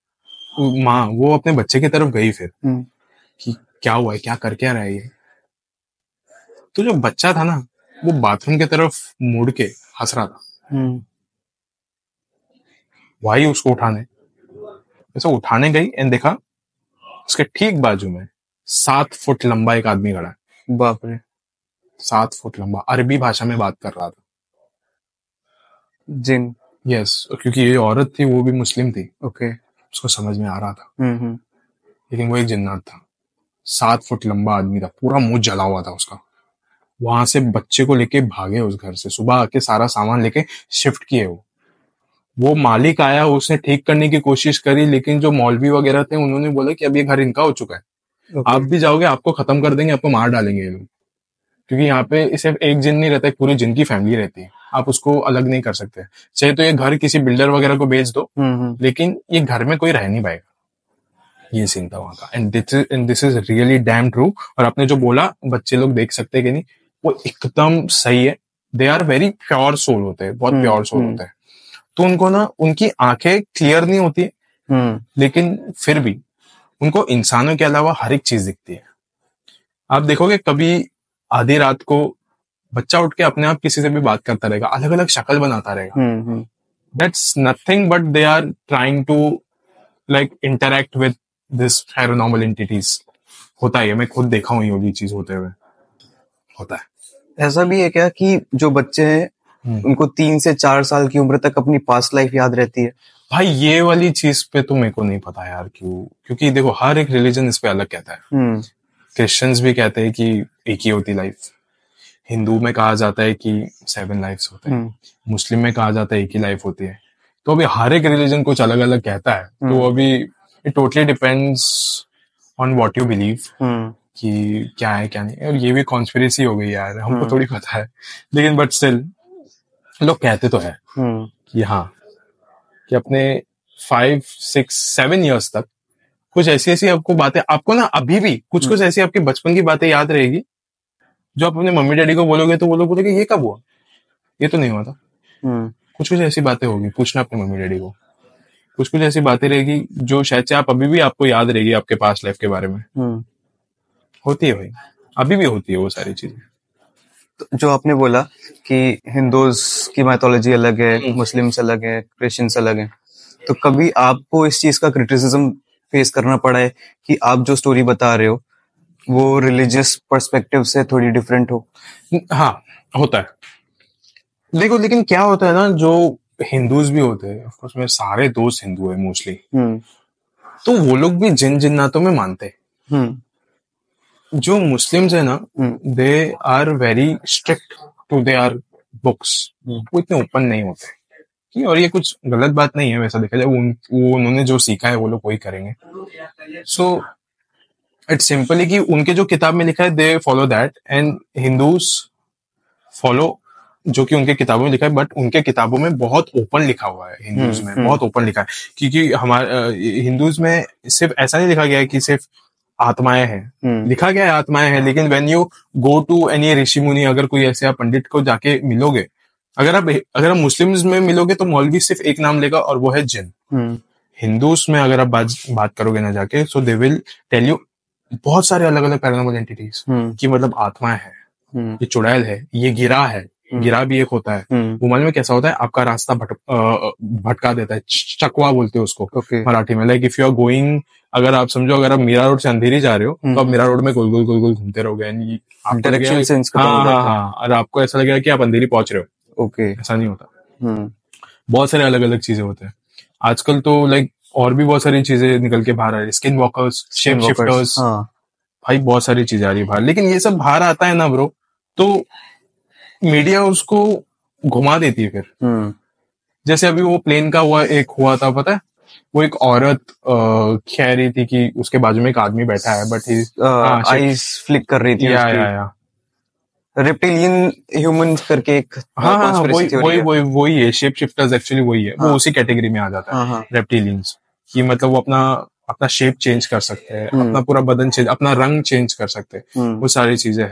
Speaker 2: माँ, वो अपने बच्चे की तरफ गई फिर कि क्या हुआ है, क्या कर क्या रहा है ये। तो जो बच्चा था ना वो बाथरूम की तरफ मुड़ के हंस रहा था। वही उसको ऐसा उठाने गई एंड देखा उसके ठीक बाजू में 7 फुट लंबा एक आदमी खड़ा है।
Speaker 1: बाप रे।
Speaker 2: 7 फुट लंबा, अरबी भाषा में बात कर रहा था।
Speaker 1: जिन।
Speaker 2: यस, क्योंकि ये औरत थी वो भी मुस्लिम थी।
Speaker 1: ओके।
Speaker 2: उसको समझ में आ रहा था, लेकिन वो एक जिन्नात था। 7 फुट लंबा आदमी था, पूरा मुंह जला हुआ था उसका। वहां से बच्चे को लेके भागे उस घर से, सुबह आके सारा सामान लेके शिफ्ट किए। वो मालिक आया, उसने ठीक करने की कोशिश करी, लेकिन जो मौलवी वगैरह थे उन्होंने बोला कि अब ये घर इनका हो चुका है। आप भी जाओगे आपको खत्म कर देंगे, आपको मार डालेंगे ये लोग, क्योंकि यहाँ पे सिर्फ एक जिन नहीं रहता है, पूरी जिन की फैमिली रहती है। आप उसको अलग नहीं कर सकते। चाहे तो ये घर किसी बिल्डर वगैरह को बेच दो, लेकिन ये घर में कोई रह नहीं पाएगा। ये सीन था वहां का, and this is really damn true. और आपने जो बोला बच्चे लोग देख सकते हैं कि नहीं, वो एकदम सही है। They are very pure soul होते हैं, बहुत प्योर सोल होते हैं। तो उनको ना उनकी आंखें क्लियर नहीं होती है, लेकिन फिर भी उनको इंसानों के अलावा हर एक चीज दिखती है। आप देखोगे कभी आधी रात को बच्चा उठ के अपने आप किसी से भी बात करता रहेगा, अलग अलग शक्ल बनाता रहेगा। That's nothing but they are trying to like interact with this paranormal entities. होता है, मैं खुद देखा हूँ ये चीज होते हुए, होता है।
Speaker 1: ऐसा भी है क्या कि जो बच्चे हैं उनको 3 से 4 साल की उम्र तक अपनी पास्ट लाइफ याद रहती है?
Speaker 2: भाई ये वाली चीज पे तो मेरे को नहीं पता यार, क्यों, क्योंकि देखो हर एक रिलीजन इस पे अलग कहता है। क्रिश्चियंस भी कहते हैं कि एक ही होती लाइफ, हिंदू में कहा जाता है कि 7 लाइफ्स होते हैं, मुस्लिम में कहा जाता है एक ही लाइफ होती है। तो अभी हर एक रिलीजन कुछ अलग अलग कहता है। तो अभी it totally depends on what you believe कि क्या है क्या नहीं। और ये भी कॉन्स्पिरेसी हो गई यार, हमको थोड़ी पता है, लेकिन बट स्टिल लोग कहते तो है कि हाँ, कि अपने 5, 6, 7 ईयर्स तक कुछ ऐसी ऐसी आपको बातें, आपको ना अभी भी कुछ कुछ ऐसी आपके बचपन की बातें याद रहेगी, जो आप अपने मम्मी डैडी को बोलोगे तो वो लोग बोलेंगे ये कब हुआ, ये तो नहीं हुआ था। कुछ कुछ ऐसी बातें होगी, पूछना अपने मम्मी डैडी को। कुछ कुछ ऐसी बातें रहेगी जो शायद से आप अभी भी आपको याद रहेगी आपके पास्ट लाइफ के बारे में। होती है भाई, अभी भी होती है वो सारी चीजें।
Speaker 1: तो जो आपने बोला कि हिंदूज की माइथोलॉजी अलग है, मुस्लिम्स अलग है, क्रिश्चियंस अलग है, तो कभी आपको इस चीज का क्रिटिसिज्म फेस करना पड़ा है कि आप जो स्टोरी बता रहे हो वो रिलीजियस पर्सपेक्टिव से थोड़ी डिफरेंट हो?
Speaker 2: हाँ, होता है। देखो, लेकिन क्या होता है ना, जो हिंदूज भी होते हैं, ऑफ कोर्स मेरे सारे दोस्त हिंदू है मोस्टली, तो वो लोग भी जिन जिन्नातों में मानते हैं। जो मुस्लिम्स है ना, they are very strict to their books, वो इतने ओपन नहीं होते कि, और ये कुछ गलत बात नहीं है वैसा देखा जाए, वो उन्होंने जो सीखा है वो लोग वही करेंगे। सो इट्स सिंपली कि उनके जो किताब में लिखा है they follow that, and Hindus follow जो कि उनके किताबों में लिखा है, बट उनके किताबों में बहुत ओपन लिखा हुआ है। हिंदूज में बहुत ओपन लिखा है, क्योंकि हमारे हिंदूज में सिर्फ ऐसा नहीं लिखा गया है कि सिर्फ आत्माएं हैं, लिखा गया है आत्माएं हैं, लेकिन when you go to any ऋषि मुनि, अगर कोई ऐसे आप पंडित को जाके मिलोगे, अगर आप मुस्लिम्स में मिलोगे तो मौलवी सिर्फ एक नाम लेगा और वो है जिन। हिंदूज में अगर आप बात करोगे ना जाके, सो दे विल टेल यू बहुत सारे अलग अलग पैरानॉर्मल एंटिटीज की, मतलब आत्माएं है, ये चुड़ैल है, ये गिरा है, गिरा भी एक होता है। वो मालूम में कैसा होता है, आपका रास्ता भटका देता है, चकवा बोलते हैं उसको मराठी में। Like if you are going, अगर आप समझो, अगर आप मीरा रोड से अंधेरी जा रहे हो तो आप मीरा रोड में गोल गोल घूमते रहोगे,
Speaker 1: डायरेक्शन सेंस खत्म हो जाता है,
Speaker 2: और आपको ऐसा लगेगा कि आप अंधेरी पहुंच रहे हो। ऐसा नहीं होता। बहुत सारे अलग अलग चीजें होते हैं आजकल तो, लाइक और भी बहुत सारी चीजें निकल के बाहर आ रही है, स्किन वॉकर्स, शेप शिफ्टर्स, भाई बहुत सारी चीजें आ रही है बाहर। लेकिन ये सब बाहर आता है ना ब्रो, तो मीडिया उसको घुमा देती है फिर। जैसे अभी वो प्लेन का हुआ था, पता है, वो एक औरत कह रही थी कि उसके बाजू में एक आदमी बैठा है, बट
Speaker 1: आईज फ्लिक कर रही थी,
Speaker 2: या
Speaker 1: रेप्टिलियन ह्यूमन करके एक
Speaker 2: वही है, शेप शिफ्टर्स एक्चुअली वही है। वो उसी कैटेगरी में आ जाता है, रेप्टिलियंस, कि मतलब वो अपना शेप चेंज कर सकते हैं, अपना पूरा बदन चेंज, अपना रंग चेंज कर सकते हैं, वो सारी चीजें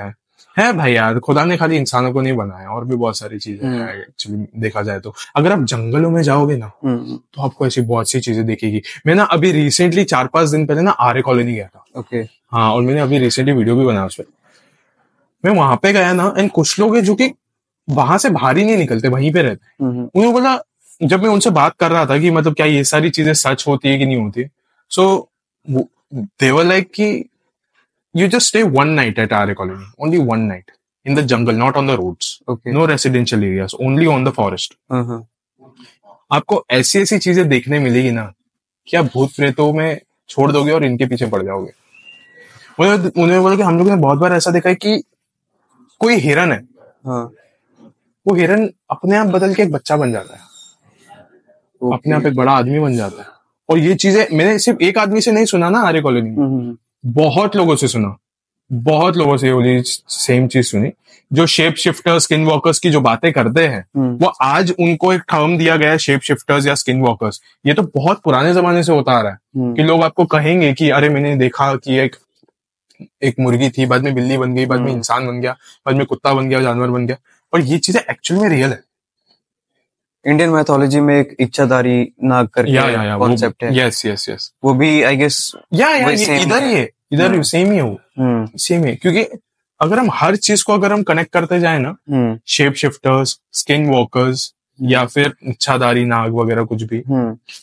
Speaker 2: है भाई यार। खुदा ने खाली इंसानों को नहीं बनाया, और भी बहुत सारी चीजें हैं एक्चुअली देखा जाए तो। अगर आप जंगलों में जाओगे ना तो आपको ऐसी बहुत सी चीजें दिखेगी। मैं ना अभी रिसेंटली 4-5 दिन पहले ना आर्य कॉलोनी गया था। हाँ, और मैंने अभी रिसेंटली वीडियो भी बनाया उसपे। मैं वहां पे गया ना, एंड कुछ लोग हैं जो कि वहां से बाहर ही नहीं निकलते, वहीं पे रहते। उन्होंने बोला, जब मैं उनसे बात कर रहा था कि मतलब क्या ये सारी चीजें सच होती है कि नहीं होती, सो दे वर लाइक कि you just stay one night at Arya Colony, only one night in the jungle, not on the roads, no residential areas, only on the forest. आपको ऐसी ऐसी चीजें देखने मिलेगी ना कि आप भूत प्रेतों में छोड़ दोगे और इनके पीछे पड़ जाओगे। उन्होंने बोला कि हम लोगों ने बहुत बार ऐसा देखा है कि कोई हिरन है, वो हिरन अपने आप बदल के एक बच्चा बन जाता है, अपने आप एक बड़ा आदमी बन जाता है। और ये चीजें मैंने सिर्फ एक आदमी से नहीं सुना ना आर्य कॉलोनी में, बहुत लोगों से सुना, बहुत लोगों से ये सेम चीज सुनी। जो शेप शिफ्टर्स, स्किन वॉकर्स की जो बातें करते हैं, वो आज उनको एक टर्म दिया गया है, शेप शिफ्टर्स या स्किन वॉकर्स। ये तो बहुत पुराने जमाने से होता आ रहा है कि लोग आपको कहेंगे कि अरे मैंने देखा कि एक मुर्गी थी, बाद में बिल्ली बन गई, बाद में इंसान बन गया, बाद में कुत्ता बन गया, जानवर बन गया। और ये चीजें एक्चुअल में रियल है।
Speaker 1: इंडियन मैथोलॉजी में एक इच्छाधारी नाग करके कॉन्सेप्ट है।
Speaker 2: यस
Speaker 1: वो भी आई गेस
Speaker 2: इधर सेम ही है, वो सेम है। क्योंकि अगर हम हर चीज को अगर हम कनेक्ट करते जाए ना, शेप शिफ्टर्स, स्किन वॉकर्स या फिर इच्छाधारी नाग वगैरह कुछ भी,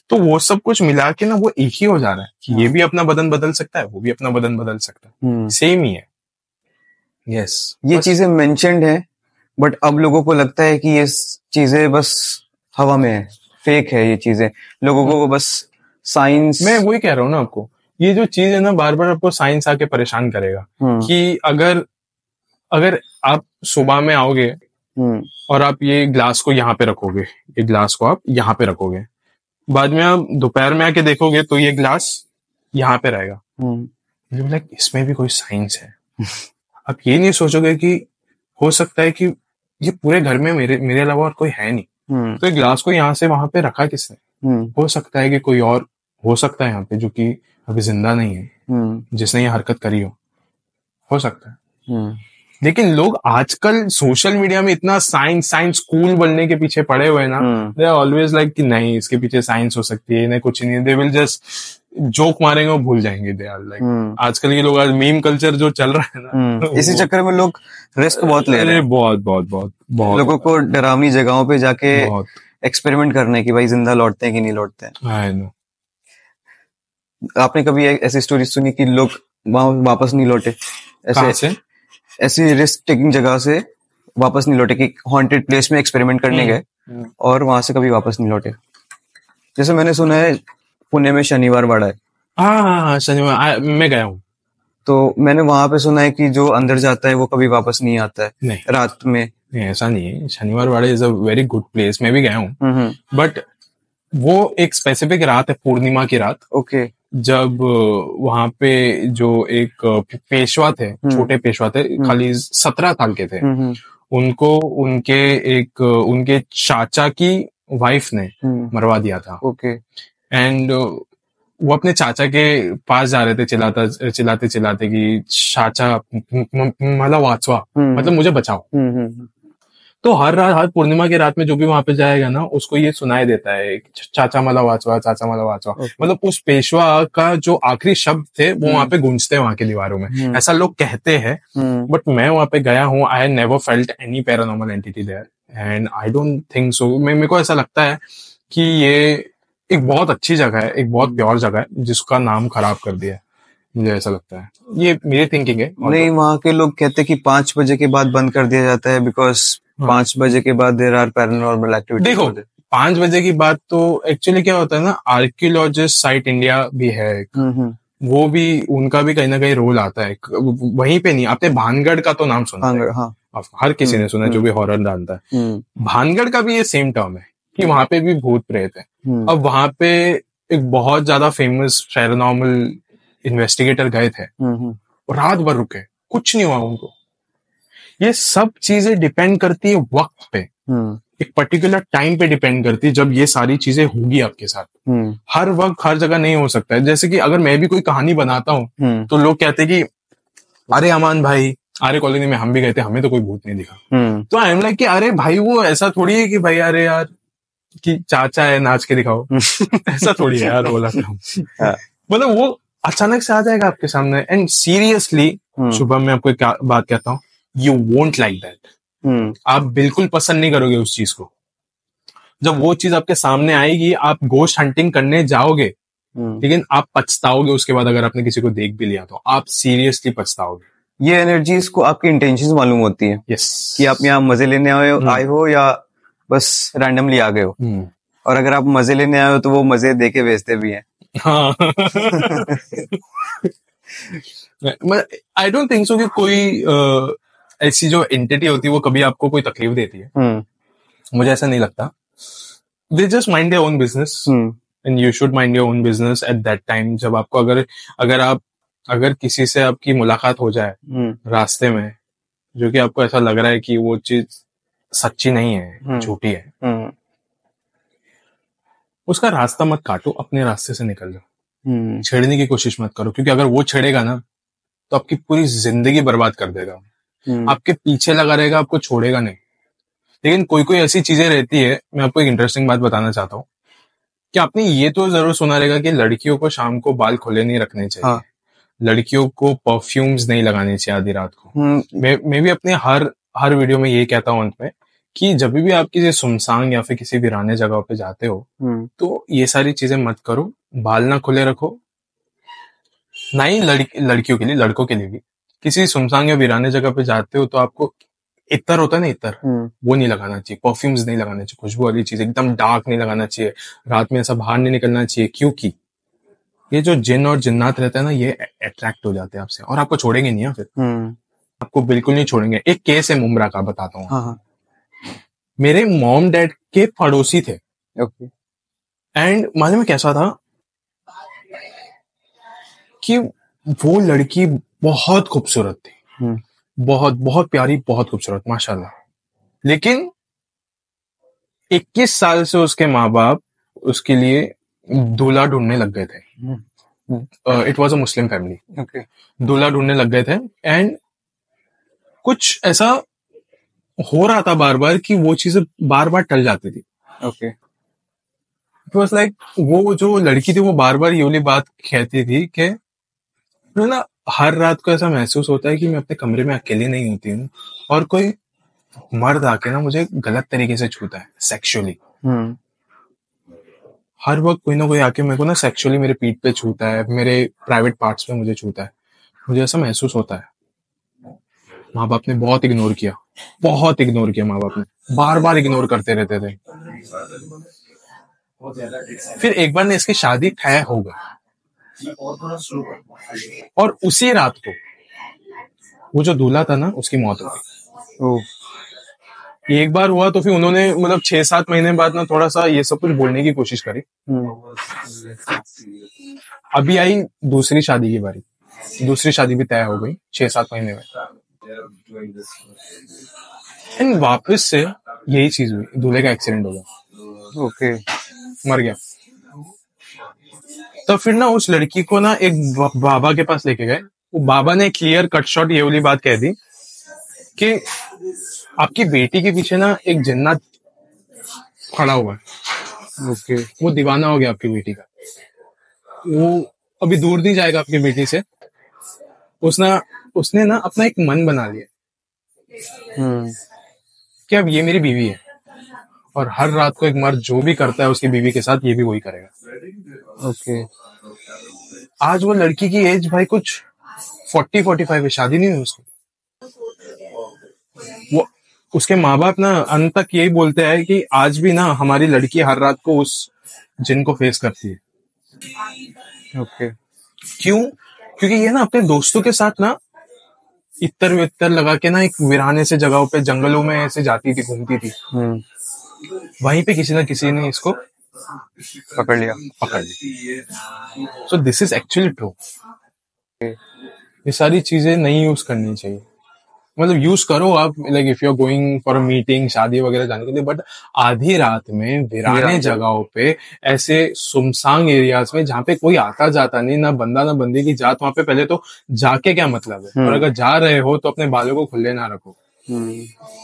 Speaker 2: तो वो सब कुछ मिला के ना वो एक ही हो जा रहा है कि ये भी अपना बदन बदल सकता है, वो भी अपना बदन बदल सकता है, सेम ही है। यस,
Speaker 1: ये चीजें मेंशन्ड है, बट अब लोगों को लगता है कि ये चीजें बस हवा में है, फेक है ये चीजें। लोगों को बस साइंस,
Speaker 2: मैं वही कह रहा हूँ ना आपको, ये जो चीज है ना बार बार आपको साइंस आके परेशान करेगा कि अगर आप सुबह में आओगे और आप ये ग्लास को यहाँ पे रखोगे, ये ग्लास को आप यहाँ पे रखोगे, बाद में आप दोपहर में आके देखोगे तो ये ग्लास यहाँ पे रहेगा, लाइक इसमें भी कोई साइंस है। आप ये नहीं सोचोगे कि हो सकता है कि ये पूरे घर में मेरे अलावा और कोई है नहीं, तो ये ग्लास को यहाँ से वहां पे रखा किसने? हो सकता है कि कोई और हो सकता है यहाँ पे जो कि अभी जिंदा नहीं है, जिसने ये हरकत करी हो सकता है। लेकिन लोग आजकल सोशल मीडिया में इतना साइंस कूल बनने के पीछे पड़े हुए हैं ना, दे आर ऑलवेज लाइक कि नहीं इसके पीछे साइंस हो सकती है, इन्हें कुछ नहीं, दे विल जस्ट जोक मारेंगे और भूल जाएंगे। दे आर लाइक आजकल ये लोग, मीम कल्चर जो चल रहा है ना,
Speaker 1: इसी चक्कर में लोग रिस्क बहुत ले रहे हैं,
Speaker 2: बहुत
Speaker 1: लोगों को डरावनी जगहों पे जाके एक्सपेरिमेंट करने की, भाई जिंदा लौटते हैं कि नहीं लौटते हैं।
Speaker 2: I know.
Speaker 1: आपने कभी ऐसी स्टोरी सुनी कि लोग वहां वापस नहीं लौटे?
Speaker 2: कहाँ से?
Speaker 1: ऐसी रिस्क टेकिंग जगह से वापस नहीं लौटे, कि हॉन्टेड प्लेस में एक्सपेरिमेंट करने गए और वहां से कभी वापस नहीं लौटे। जैसे मैंने सुना है पुणे में शनिवार वाड़ा है।
Speaker 2: हाँ, शनिवार मैं गया हूँ।
Speaker 1: तो मैंने वहां पे सुना है कि जो अंदर जाता है वो कभी वापस नहीं आता है।
Speaker 2: नहीं,
Speaker 1: रात में
Speaker 2: नहीं, ऐसा नहीं है। Shaniwar Wada is a very good place, मैं भी गया हूँ। बट वो एक स्पेसिफिक रात है, पूर्णिमा की रात।
Speaker 1: ओके।
Speaker 2: जब वहां पे जो एक पेशवा थे, छोटे पेशवा थे, खाली 17 साल के थे, उनको उनके चाचा की वाइफ ने मरवा दिया था।
Speaker 1: ओके।
Speaker 2: एंड वो अपने चाचा के पास जा रहे थे चिल्लाते चिल्लाते कि चाचा मला वाचवा, मतलब मुझे बचाओ। तो हर पूर्णिमा की रात में जो भी वहां पे जाएगा ना, उसको ये सुनाई देता है चाचा मला वाचवा, चाचा मला वाचवा। मतलब उस पेशवा का जो आखिरी शब्द थे वो वहां पे गूंजते हैं वहां की दीवारों में, ऐसा लोग कहते हैं। बट मैं वहां पे गया हूँ, I never felt any paranormal entity there and I don't think so. मेरे को ऐसा लगता है कि ये एक बहुत अच्छी जगह है, एक बहुत प्योर जगह है, जिसका नाम खराब कर दिया है, मुझे ऐसा लगता है। ये मेरी थिंकिंग है।
Speaker 1: नहीं, वहाँ के लोग कहते हैं कि 5 बजे के बाद बंद कर दिया जाता है, बिकॉज 5 बजे के बाद देयर आर पैरानॉर्मल एक्टिविटी।
Speaker 2: देखो 5 बजे की बात तो एक्चुअली क्या होता है ना, आर्कियोलॉजिस्ट साइट इंडिया भी है, वो भी, उनका भी कहीं ना कहीं रोल आता है वहीं पे। नहीं, आपने भानगढ़ का तो नाम सुना है?
Speaker 1: हाँ,
Speaker 2: हर किसी ने सुना है जो भी हॉरर जानता है। भानगढ़ का भी ये सेम टर्म है कि वहां पे भी भूत प्रेत है। अब वहां पे एक बहुत ज्यादा फेमस पैरानॉर्मल इन्वेस्टिगेटर गए थे, रात भर रुके, कुछ नहीं हुआ उनको। ये सब चीजें डिपेंड करती है वक्त पे, एक पर्टिकुलर टाइम पे डिपेंड करती है जब ये सारी चीजें होगी आपके साथ। हर वक्त हर जगह नहीं हो सकता है। जैसे कि अगर मैं भी कोई कहानी बनाता हूँ तो लोग कहते हैं कि अरे अमान भाई, आर्य कॉलोनी में हम भी गए थे, हमें तो कोई भूत नहीं दिखा। तो आई एम लाइक कि अरे भाई, वो ऐसा थोड़ी है कि भाई अरे यार कि चाचा है नाच के दिखाओ ऐसा थोड़ी है यार, बोला था। मतलब वो अचानक से आ जाएगा आपके सामने। एंड सीरियसली शुभम, मैं आपको एक बात कहता हूँ, यू वोंट लाइक दैट। आप बिल्कुल पसंद नहीं करोगे उस चीज को। जब वो चीज आपके सामने आएगी, आप गोश्त हंटिंग करने जाओगे, लेकिन आप पछताओगे उसके बाद। अगर आपने किसी को देख भी लिया तो आप सीरियसली पछताओगे।
Speaker 1: ये एनर्जीज को आपकी इंटेंशंस मालूम होती है।
Speaker 2: यस,
Speaker 1: कि आप यहाँ मजे लेने आए हो या बस रैंडमली आ गए हो। और अगर आप मजे लेने आए हो तो वो मजे देके भेजते भी हैं।
Speaker 2: हाँ आई डोंट थिंक सो कि कोई ऐसी जो एंटिटी होती है वो कभी आपको कोई तकलीफ देती है। मुझे ऐसा नहीं लगता। They just mind their own business and you should mind your own business at that time. जब आपको अगर किसी से आपकी मुलाकात हो जाए रास्ते में, जो कि आपको ऐसा लग रहा है कि वो चीज सच्ची नहीं है, झूठी है, उसका रास्ता मत काटो, अपने रास्ते से निकल जाओ। छेड़ने की कोशिश मत करो, क्योंकि अगर वो छेड़ेगा ना तो आपकी पूरी जिंदगी बर्बाद कर देगा। आपके पीछे लगा रहेगा, आपको छोड़ेगा नहीं। लेकिन कोई कोई ऐसी चीजें रहती है, मैं आपको एक इंटरेस्टिंग बात बताना चाहता हूँ कि आपने ये तो जरूर सुना रहेगा कि लड़कियों को शाम को बाल खुले नहीं रखने चाहिए। हाँ। लड़कियों को परफ्यूम्स नहीं लगाने चाहिए आधी रात को। मैं भी अपने हर वीडियो में ये कहता हूँ अंत में कि जब भी आप किसी सुनसान या फिर किसी वीराने जगह पे जाते हो तो ये सारी चीजें मत करो। बाल ना खुले रखो, ना ही लड़कियों के लिए, लड़कों के लिए भी। किसी सुनसान या वीराने जगह पे जाते हो तो आपको इत्र होता है ना, इत्र, वो नहीं लगाना चाहिए, परफ्यूम्स नहीं लगाना चाहिए, खुशबू वाली चीज एकदम डार्क नहीं लगाना चाहिए, रात में ऐसा बाहर नहीं निकलना चाहिए, क्योंकि ये जो जिन और जिन्नात रहता है ना, ये अट्रैक्ट हो जाते हैं आपसे और आपको छोड़ेंगे नहीं। फिर आपको बिल्कुल नहीं छोड़ेंगे। एक केस है मुमरा का, बताता हूँ। हाँ। मेरे मॉम डैड के पड़ोसी थे। ओके। एंड मालूम में कैसा था कि वो लड़की बहुत खूबसूरत थी, बहुत बहुत प्यारी, बहुत खूबसूरत, माशाल्लाह। लेकिन 21 साल से उसके माँ बाप उसके लिए दूल्हा ढूंढने लग गए थे। It was a Muslim family. Okay. दूल्हा ढूंढने लग गए थे एंड कुछ ऐसा हो रहा था बार बार कि वो चीजें बार बार टल जाती थी। ओके। इट वॉज लाइक वो जो लड़की थी वो बार बार ये वाली बात कहती थी कि ना हर रात को ऐसा महसूस होता है कि मैं अपने कमरे में अकेली नहीं होती हूँ और कोई मर्द आके ना मुझे गलत तरीके से छूता है सेक्सुअली। हर वक्त कोई ना कोई आके मेरे को ना सेक्सुअली मेरे पीठ पे छूता है, मेरे प्राइवेट पार्ट्स पे मुझे छूता है, मुझे ऐसा महसूस होता है। माँ बाप ने बहुत इग्नोर किया, माँ बाप ने बार बार इग्नोर करते रहते थे। फिर एक बार ने इसकी शादी तय हो गई और उसी रात को वो जो दूल्हा था ना उसकी मौत हो गई। एक बार हुआ तो फिर उन्होंने मतलब 6-7 महीने बाद ना थोड़ा सा ये सब कुछ बोलने की कोशिश करी। अभी आई दूसरी शादी की बारी, दूसरी शादी भी तय हो गई 6-7 महीने में, एंड वापस से यही चीज हुई, दूल्हे का एक्सीडेंट हो गया।
Speaker 1: ओके।
Speaker 2: मर गया। तो फिर ना उस लड़की को ना एक बाबा के पास लेके गए। वो बाबा ने क्लियर कट शॉट ये वाली बात कह दी कि आपकी बेटी के पीछे ना एक जिन्नात खड़ा हुआ है।
Speaker 1: ओके।
Speaker 2: वो दीवाना हो गया आपकी बेटी का, वो अभी दूर नहीं जाएगा आपकी बेटी से। उसने ना अपना एक मन बना लिया कि अब ये मेरी बीवी है और हर रात को एक मर्द जो भी करता है उसकी बीवी के साथ ये भी वही करेगा।
Speaker 1: ओके।
Speaker 2: आज वो लड़की की एज भाई कुछ 40-45 है, शादी नहीं हुई उसकी। वो उसके माँ बाप ना अंत तक यही बोलते हैं कि आज भी ना हमारी लड़की हर रात को उस जिन को फेस करती है।
Speaker 1: ओके।
Speaker 2: क्यों? क्योंकि ये ना अपने दोस्तों के साथ ना इत्तर वित्तर लगा के ना एक वीराने से जगहों पे जंगलों में ऐसे जाती थी, घूमती थी। वहीं पे किसी ना किसी ने इसको
Speaker 1: पकड़ लिया।
Speaker 2: So this is actually true. ये सारी चीजें नहीं यूज करनी चाहिए। मतलब यूज करो आप, like if you are going for a meeting, शादी वगैरह जाने के लिए, बट आधी रात में वीराने जगहों पे ऐसे सुमसांग एरियाज में जहाँ पे कोई आता जाता नहीं, ना बंदा ना बंदे की जात, वहां पे पहले तो जाके क्या मतलब है। और अगर जा रहे हो तो अपने बालों को खुले ना रखो,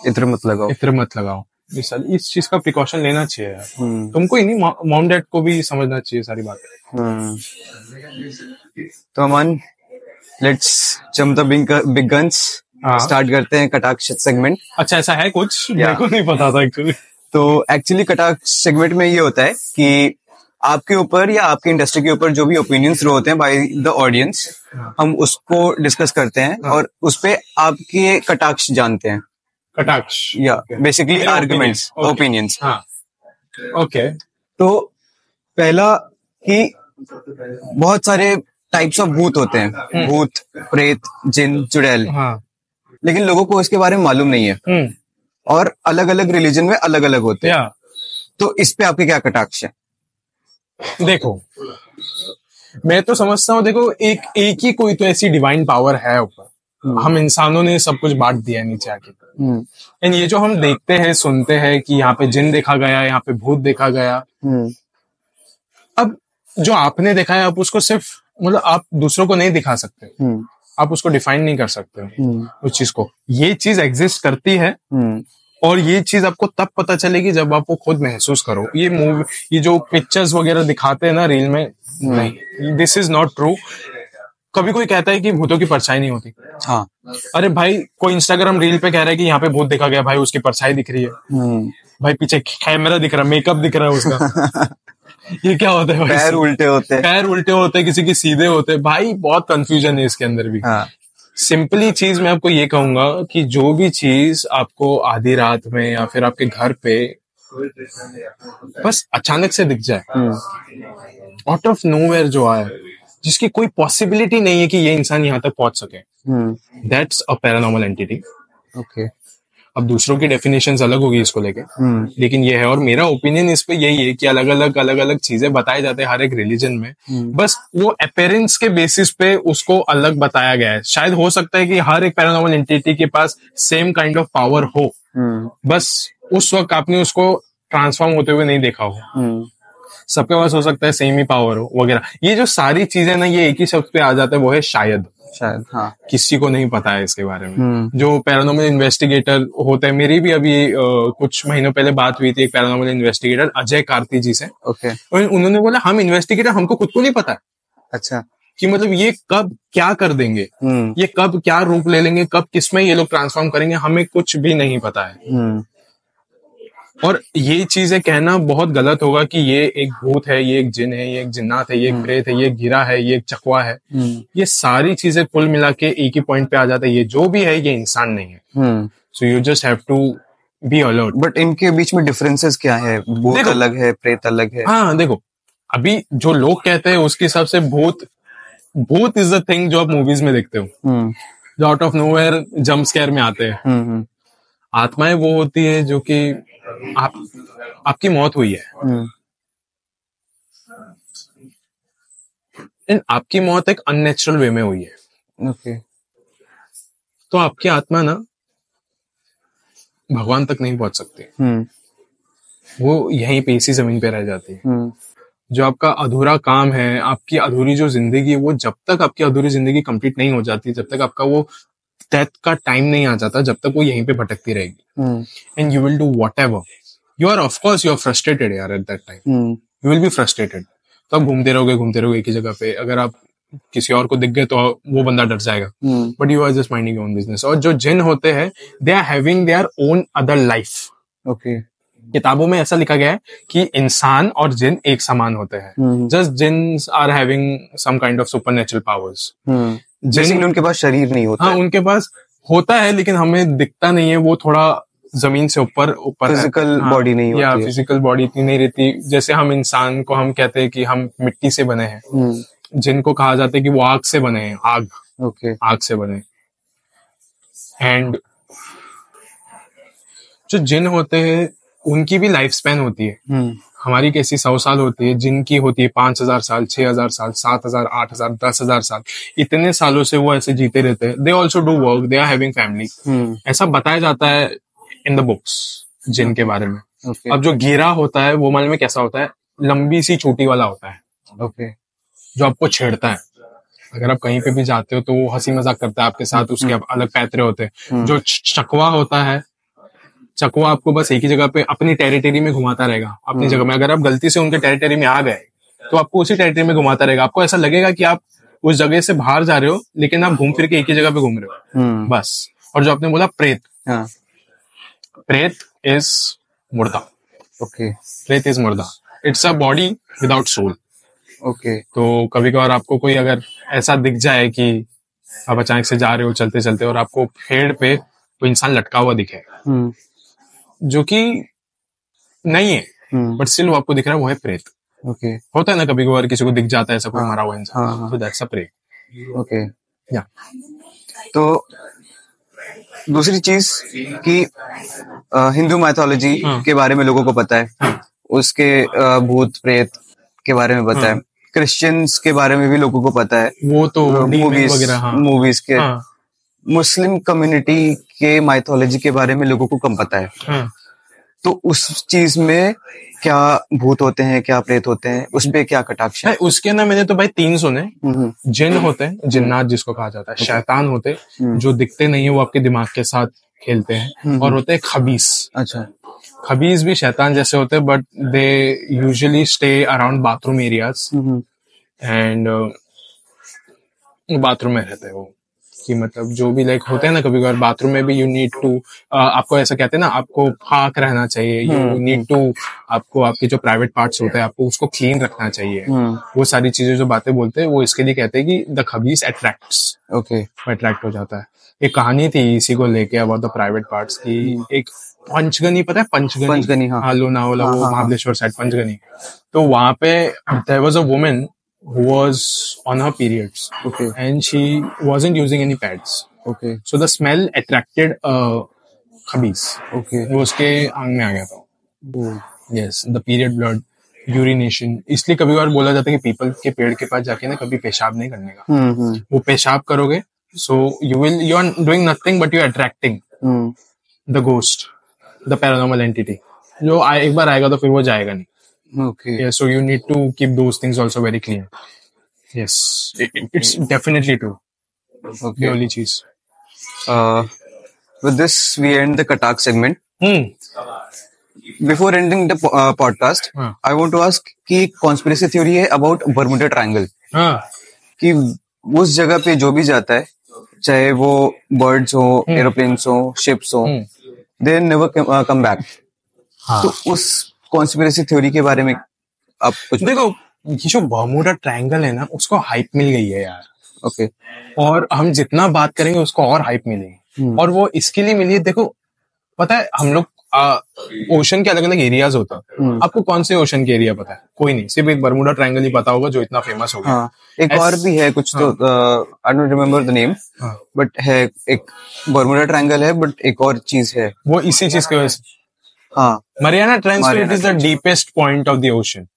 Speaker 1: इत्र मत लगाओ।
Speaker 2: इस चीज का प्रिकॉशन लेना चाहिए यार। तुमको ही नहीं, मॉम डैड को भी समझना चाहिए सारी बात।
Speaker 1: तो Aman, let's jump the big guns. Start करते हैं कटाक्ष सेगमेंट।
Speaker 2: अच्छा, ऐसा है कुछ? मेरे को नहीं पता था एक्चुअली।
Speaker 1: तो एक्चुअली कटाक्ष सेगमेंट में ये होता है कि आपके ऊपर या आपके इंडस्ट्री के ऊपर जो भी ओपिनियंस होते हैं बाय द ऑडियंस, हम उसको डिस्कस करते हैं और उस पे आपके कटाक्ष जानते हैं।
Speaker 2: कटाक्ष
Speaker 1: या बेसिकली आर्गुमेंट्स, ओपिनियंस।
Speaker 2: ओके।
Speaker 1: तो पहला कि बहुत सारे टाइप्स ऑफ भूत होते हैं, भूत, प्रेत, जिन, चुड़ैल। लेकिन लोगों को इसके बारे में मालूम नहीं है और अलग अलग रिलीजन में अलग अलग होते हैं। तो इस पे आपके क्या कटाक्ष है?
Speaker 2: देखो, मैं तो समझता हूँ, देखो एक ही कोई तो ऐसी डिवाइन पावर है ऊपर। हम इंसानों ने सब कुछ बांट दिया नीचे आके। एंड ये जो हम देखते हैं, सुनते हैं कि यहाँ पे जिन देखा गया, यहाँ पे भूत देखा गया। अब जो आपने देखा है, आप उसको सिर्फ मतलब आप दूसरों को नहीं दिखा सकते, आप उसको डिफाइन नहीं कर सकते उस चीज को। ये चीज एग्जिस्ट करती है और ये चीज आपको तब पता चलेगी जब आप वो खुद महसूस करो। ये मूवी, ये जो पिक्चर्स वगैरह दिखाते हैं ना रील में, नहीं, दिस इज नॉट ट्रू। कभी कोई कहता है कि भूतों की परछाई नहीं होती।
Speaker 1: हाँ,
Speaker 2: अरे भाई, कोई इंस्टाग्राम रील पे कह रहा है कि यहाँ पे भूत देखा गया, भाई उसकी परछाई दिख रही है, भाई पीछे कैमरा दिख रहा है, मेकअप दिख रहा है उसका। ये क्या होता है?
Speaker 1: पैर उल्टे होते हैं,
Speaker 2: किसी के सीधे होते हैं। भाई बहुत कंफ्यूजन है इसके अंदर भी।
Speaker 1: हाँ।
Speaker 2: सिंपली चीज मैं आपको ये कहूंगा कि जो भी चीज आपको आधी रात में या फिर आपके घर पे बस अचानक से दिख जाए, आउट ऑफ नोवेयर जो आए, जिसकी कोई पॉसिबिलिटी नहीं है कि ये इंसान यहाँ तक पहुंच सके, that's a paranormal entity.
Speaker 1: Okay.
Speaker 2: अब दूसरों की डेफिनेशंस अलग होगी इसको लेके, लेकिन ये है। और मेरा ओपिनियन इस पे यही है कि अलग अलग चीजें बताए जाते हैं हर एक रिलीजन में। बस वो अपीयरेंस के बेसिस पे उसको अलग बताया गया है। शायद हो सकता है कि हर एक पैरानॉर्मल एंटिटी के पास सेम काइंड ऑफ पावर हो, बस उस वक्त आपने उसको ट्रांसफॉर्म होते हुए नहीं देखा हो। सबके पास हो सकता है सेम ही पावर हो वगैरह। ये जो सारी चीजें ना, ये एक ही शब्द पे आ जाता है, वो है शायद।
Speaker 1: हाँ।
Speaker 2: किसी को नहीं पता है इसके बारे में। जो पैरानॉर्मल इन्वेस्टिगेटर होते हैं, मेरी भी अभी कुछ महीनों पहले बात हुई थी एक पैरानॉर्मल इन्वेस्टिगेटर अजय कार्ती जी से।
Speaker 1: ओके।
Speaker 2: उन्होंने बोला हम इन्वेस्टिगेटर, हमको खुद को नहीं पता।
Speaker 1: अच्छा।
Speaker 2: कि मतलब ये कब क्या कर देंगे, ये कब क्या रूप ले लेंगे, कब किसमें ये लोग ट्रांसफॉर्म करेंगे, हमें कुछ भी नहीं पता है। और ये चीजें कहना बहुत गलत होगा कि ये एक भूत है, ये एक जिन है, ये एक जिन्नात है, ये एक प्रेत है, ये एक गिरा है, ये एक चकवा है। ये सारी चीजें कुल मिला के एक ही पॉइंट पे आ जाता है, ये जो भी है ये इंसान नहीं है। So you just have to be alert.
Speaker 1: But इनके बीच में डिफरेंसेस क्या है? भूत अलग है, प्रेत अलग है।
Speaker 2: हाँ देखो, अभी जो लोग कहते हैं उसके हिसाब से भूत इज द थिंग जो आप मूवीज में देखते हो, जो out of nowhere jump scare में आते हैं। आत्माएं वो होती है जो कि आपकी मौत हुई है, आपकी मौत एक अननेचुरल वे में हुई है।
Speaker 1: ओके।
Speaker 2: तो आपकी आत्मा ना भगवान तक नहीं पहुंच सकती, वो यहीं पे इसी जमीन पे रह जाती है। जो आपका अधूरा काम है, आपकी अधूरी जो जिंदगी है, वो जब तक आपकी अधूरी जिंदगी कंप्लीट नहीं हो जाती, जब तक आपका वो डेथ का टाइम नहीं आ जाता, जब तक वो यहीं पे भटकती रहेगी। And you will do whatever you are, of course you are frustrated यार at that time, you will be frustrated. तो आप घूमते रहोगे एक ही जगह पे। अगर आप किसी और को दिख गए तो वो बंदा डर जाएगा, but you are just minding your own business. और जो जिन होते हैं, they are having their own other life. Okay. किताबों में ऐसा लिखा गया है कि इंसान और जिन एक समान होते हैं, just jinns are having some kind of supernatural powers.
Speaker 1: जिन उनके पास शरीर नहीं होता।
Speaker 2: हाँ, उनके पास होता है लेकिन हमें दिखता नहीं है, वो थोड़ा जमीन से ऊपर
Speaker 1: फिजिकल बॉडी नहीं होती
Speaker 2: या फिजिकल बॉडी इतनी नहीं रहती। जैसे हम इंसान को हम कहते हैं कि हम मिट्टी से बने हैं, जिनको कहा जाता है कि वो आग से बने हैं, आग।
Speaker 1: ओके।
Speaker 2: आग से बने। एंड जो जिन होते हैं उनकी भी लाइफ स्पैन होती है। हमारी कैसी 100 साल होती है, जिनकी होती है 5000 साल, 6000 साल, 7000, 8000, 10,000 साल। इतने सालों से वो ऐसे जीते रहते हैं। They also do work, they are having family. ऐसा बताया जाता है इन द बुक्स जिन के बारे में। अब जो गिरा होता है वो मालूम में कैसा होता है, लंबी सी चोटी वाला होता है।
Speaker 1: ओके।
Speaker 2: जो आपको छेड़ता है, अगर आप कहीं पे भी जाते हो तो वो हंसी मजाक करता है आपके साथ, उसके अलग पैतरे होते हैं। जो चकवा होता है, चकवा आपको बस एक ही जगह पे अपनी टेरिटरी में घुमाता रहेगा, अपनी जगह में। अगर आप गलती से उनके टेरिटरी में आ गए तो आपको उसी टेरिटरी में घुमाता रहेगा। आपको ऐसा लगेगा कि आप उस जगह से बाहर जा रहे हो, लेकिन आप घूम फिर के एक ही जगह पे घूम रहे हो बस। और जो आपने बोला प्रेत, प्रेत इज मुर्दा।
Speaker 1: ओके।
Speaker 2: प्रेत इज मुर्दा, it's a body without soul.
Speaker 1: Okay.
Speaker 2: तो कभी कभार आपको कोई अगर ऐसा दिख जाए कि आप अचानक से जा रहे हो चलते चलते और आपको पेड़ पे कोई इंसान लटका हुआ दिखे, जो कि नहीं है बट स्टिल वो आपको दिख रहा है, वो है प्रेत।
Speaker 1: ओके।
Speaker 2: होता है ना कभी कभार किसी को दिख जाता है ऐसा कोई मरा हुआ इंसान, तो दैट्स अ प्रेत।
Speaker 1: ओके।
Speaker 2: या
Speaker 1: तो दूसरी चीज कि हिंदू माइथोलॉजी के बारे में लोगों को पता है, उसके भूत प्रेत के बारे में पता है। क्रिश्चियंस के बारे में भी लोगों को पता है,
Speaker 2: वो तो
Speaker 1: मूवीज के। मुस्लिम कम्युनिटी के माइथोलॉजी के बारे में लोगों को कम पता है। तो उस चीज में क्या भूत होते हैं, क्या प्रेत होते हैं, उस पे क्या कटाक्ष है?
Speaker 2: उसके ना मैंने तो भाई 3 सुने। जिन होते हैं, जिन्नात जिसको कहा जाता है। शैतान होते हैं जो दिखते नहीं है, वो आपके दिमाग के साथ खेलते हैं। और होते हैं खबीस। अच्छा। खबीस भी शैतान जैसे होते हैं, but they usually stay around bathroom areas and bathroom में रहते हैं वो। कि मतलब जो भी लाइक होते हैं ना, कभी कभार बाथरूम में भी यू नीड टू, आपको ऐसा कहते हैं ना, आपको फाक रहना चाहिए, यू नीड टू, आपको आपके जो प्राइवेट पार्ट्स होते हैं आपको उसको क्लीन रखना चाहिए। वो सारी चीजें जो बातें बोलते हैं वो इसके लिए कहते हैं कि द खबीस अट्रैक्ट्स। ओके। अट्रैक्ट हो जाता है। एक कहानी थी इसी को लेके अबाउट द प्राइवेट पार्ट्स की। एक पंचगनी, पता है पंचगनी? हाँ, लोनावाला, वो महाबलेश्वर साइड पंचगनी। तो वहां पे there was a woman who was on her periods, okay, and she wasn't using any pads, okay, so the smell attracted khabis, okay, वो उसके आंग में आ गया था। yes, the period blood, urination, इसलिए कभी बार बोला जाता है कि पीपल के पेड़ के पास जाके ना कभी पेशाब नहीं करने का। वो पेशाब करोगे so you are doing nothing but you are attracting the ghost, the paranormal entity, जो एक बार आएगा तो फिर वो जाएगा नहीं। Okay. Yeah, so you need to keep those things also very clean. Yes, it's definitely true. Okay. The only cheese.
Speaker 1: With this, we end the Katak segment. Before ending the podcast, I want to ask कि conspiracy theory है about Bermuda Triangle. कि उस जगह पे जो भी जाता है, चाहे वो birds हो, aeroplanes हो, ships हो, they never come back.
Speaker 2: हाँ।
Speaker 1: तो उस कॉन्स्पिरेसी थ्योरी के बारे में आप कुछ
Speaker 2: देखो, ये जो बर्मुडा ट्रायंगल है ना, उसको हाइप मिल गई है यार।
Speaker 1: ओके
Speaker 2: और हम जितना बात करेंगे उसको और हाइप मिलेगी। और वो इसके लिए मिली है, देखो पता है हम लोग ओशन के अलग अलग एरियाज होता है। आपको कौन से ओशन के एरिया पता है? कोई नहीं, सिर्फ एक बर्मुडा ट्रायंगल ही पता होगा जो इतना फेमस हो गया।
Speaker 1: हाँ, एक और भी है कुछ, तो I don't remember the name, but है एक बर्मुडा ट्रायंगल है, बट एक और चीज है
Speaker 2: वो इसी चीज की वजह से।
Speaker 1: हाँ,
Speaker 2: Mariana trench, it is the deepest point of the ocean.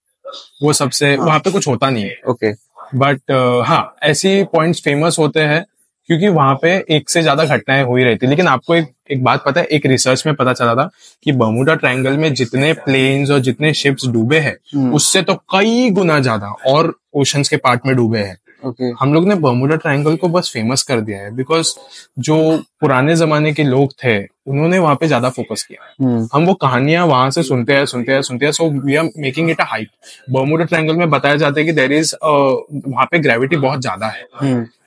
Speaker 2: वो सबसे वहां पे कुछ होता नहीं है।
Speaker 1: ओके
Speaker 2: बट हाँ, ऐसी पॉइंट्स फेमस होते हैं क्योंकि वहां पे एक से ज्यादा घटनाएं हुई रहती है। लेकिन आपको एक बात पता है, एक रिसर्च में पता चला था कि बर्मुडा ट्रायंगल में जितने प्लेन्स और जितने शिप्स डूबे हैं उससे तो कई गुना ज्यादा और ओशंस के पार्ट में डूबे हैं।
Speaker 1: ओके
Speaker 2: हम लोग ने बर्मुडा ट्रायंगल को बस फेमस कर दिया है बिकॉज जो पुराने जमाने के लोग थे उन्होंने वहां पे ज्यादा फोकस किया। हम वो कहानियां वहां से सुनते हैं, so we are making it a hype. Bermuda Triangle में बताया जाता है कि देयर इज वहां पे ग्रेविटी बहुत ज्यादा है,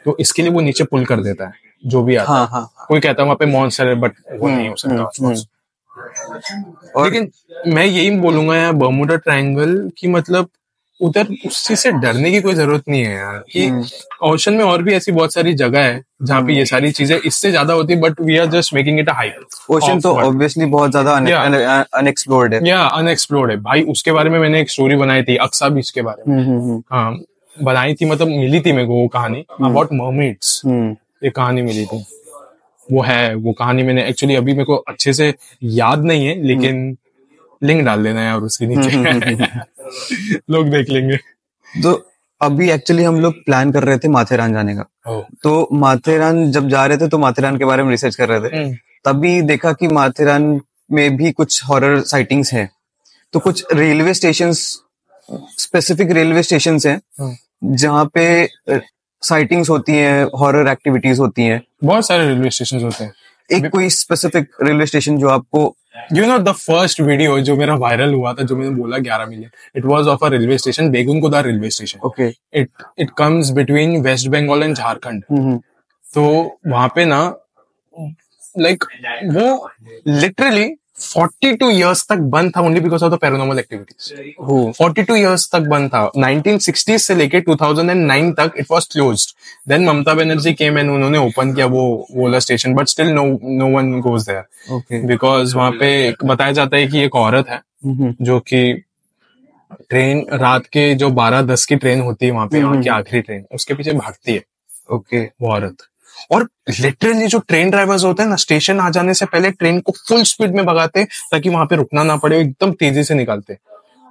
Speaker 2: तो इसके लिए वो नीचे पुल कर देता है जो भी आता है। कोई कहता है वहां पे मॉन्स्टर है, बट वो नहीं हो सकता। लेकिन मैं यही बोलूंगा यार, बर्मुडा ट्रायंगल की मतलब उधर उस चीज से डरने की कोई जरूरत नहीं है यार। कि ओशन में और भी ऐसी बहुत सारी जगह है जहाँ पे ये सारी चीजें इससे ज्यादा होती है, but we are just making it a hype.
Speaker 1: Ocean तो ऑब्वियसली बहुत ज्यादा अनएक्सप्लोर्ड है।
Speaker 2: या अनएक्सप्लोर्ड है भाई। उसके बारे में मैंने एक स्टोरी बनाई थी, अक्सा बीच के बारे में। हाँ, बनाई थी, मतलब मिली थी मेरे को वो कहानी, अबाउट मर्मेड्स। ये कहानी मिली थी, वो कहानी मैंने एक्चुअली अभी मेरे को अच्छे से याद नहीं है, लेकिन लिंक डाल देना यार उसके नीचे। लोग देख लेंगे।
Speaker 1: तो अभी एक्चुअली हम लोग प्लान कर रहे थे माथेरान जाने का। तो माथेरान जब जा रहे थे तो माथेरान के बारे में रिसर्च कर रहे थे, तभी देखा कि माथेरान में भी कुछ हॉरर साइटिंग्स हैं। तो कुछ railway station, specific railway station हैं जहाँ पे साइटिंग्स होती हैं, हॉरर एक्टिविटीज होती हैं।
Speaker 2: बहुत सारे रेलवे स्टेशन होते हैं।
Speaker 1: एक कोई स्पेसिफिक रेलवे स्टेशन जो आपको,
Speaker 2: द फर्स्ट वीडियो जो मेरा वायरल हुआ था, जो मैंने बोला 11 million, it was of a railway station, Begunkodar railway station.
Speaker 1: Okay,
Speaker 2: it comes between West Bengal and Jharkhand. तो वहां पे ना लाइक वो लिटरली 42 इयर्स तक बंद था, only because of the paranormal activities. 42 years तक बंद था। 1960 से लेके 2009 तक it was closed. Then Mamata Banerjee came and उन्होंने ओपन किया वो वाला station, but still no one goes there because वहां पे बताया जाता है कि एक औरत है जो कि ट्रेन रात के जो 12:10 की ट्रेन होती है वहां पे, वहां की आखिरी ट्रेन, उसके पीछे भागती है।
Speaker 1: ओके,
Speaker 2: वो औरत। और लिटरली जो ट्रेन ड्राइवर्स होते हैं ना, स्टेशन आ जाने से पहले ट्रेन को फुल स्पीड में भगाते ताकि वहां पे रुकना ना पड़े, एकदम तेजी से निकालते।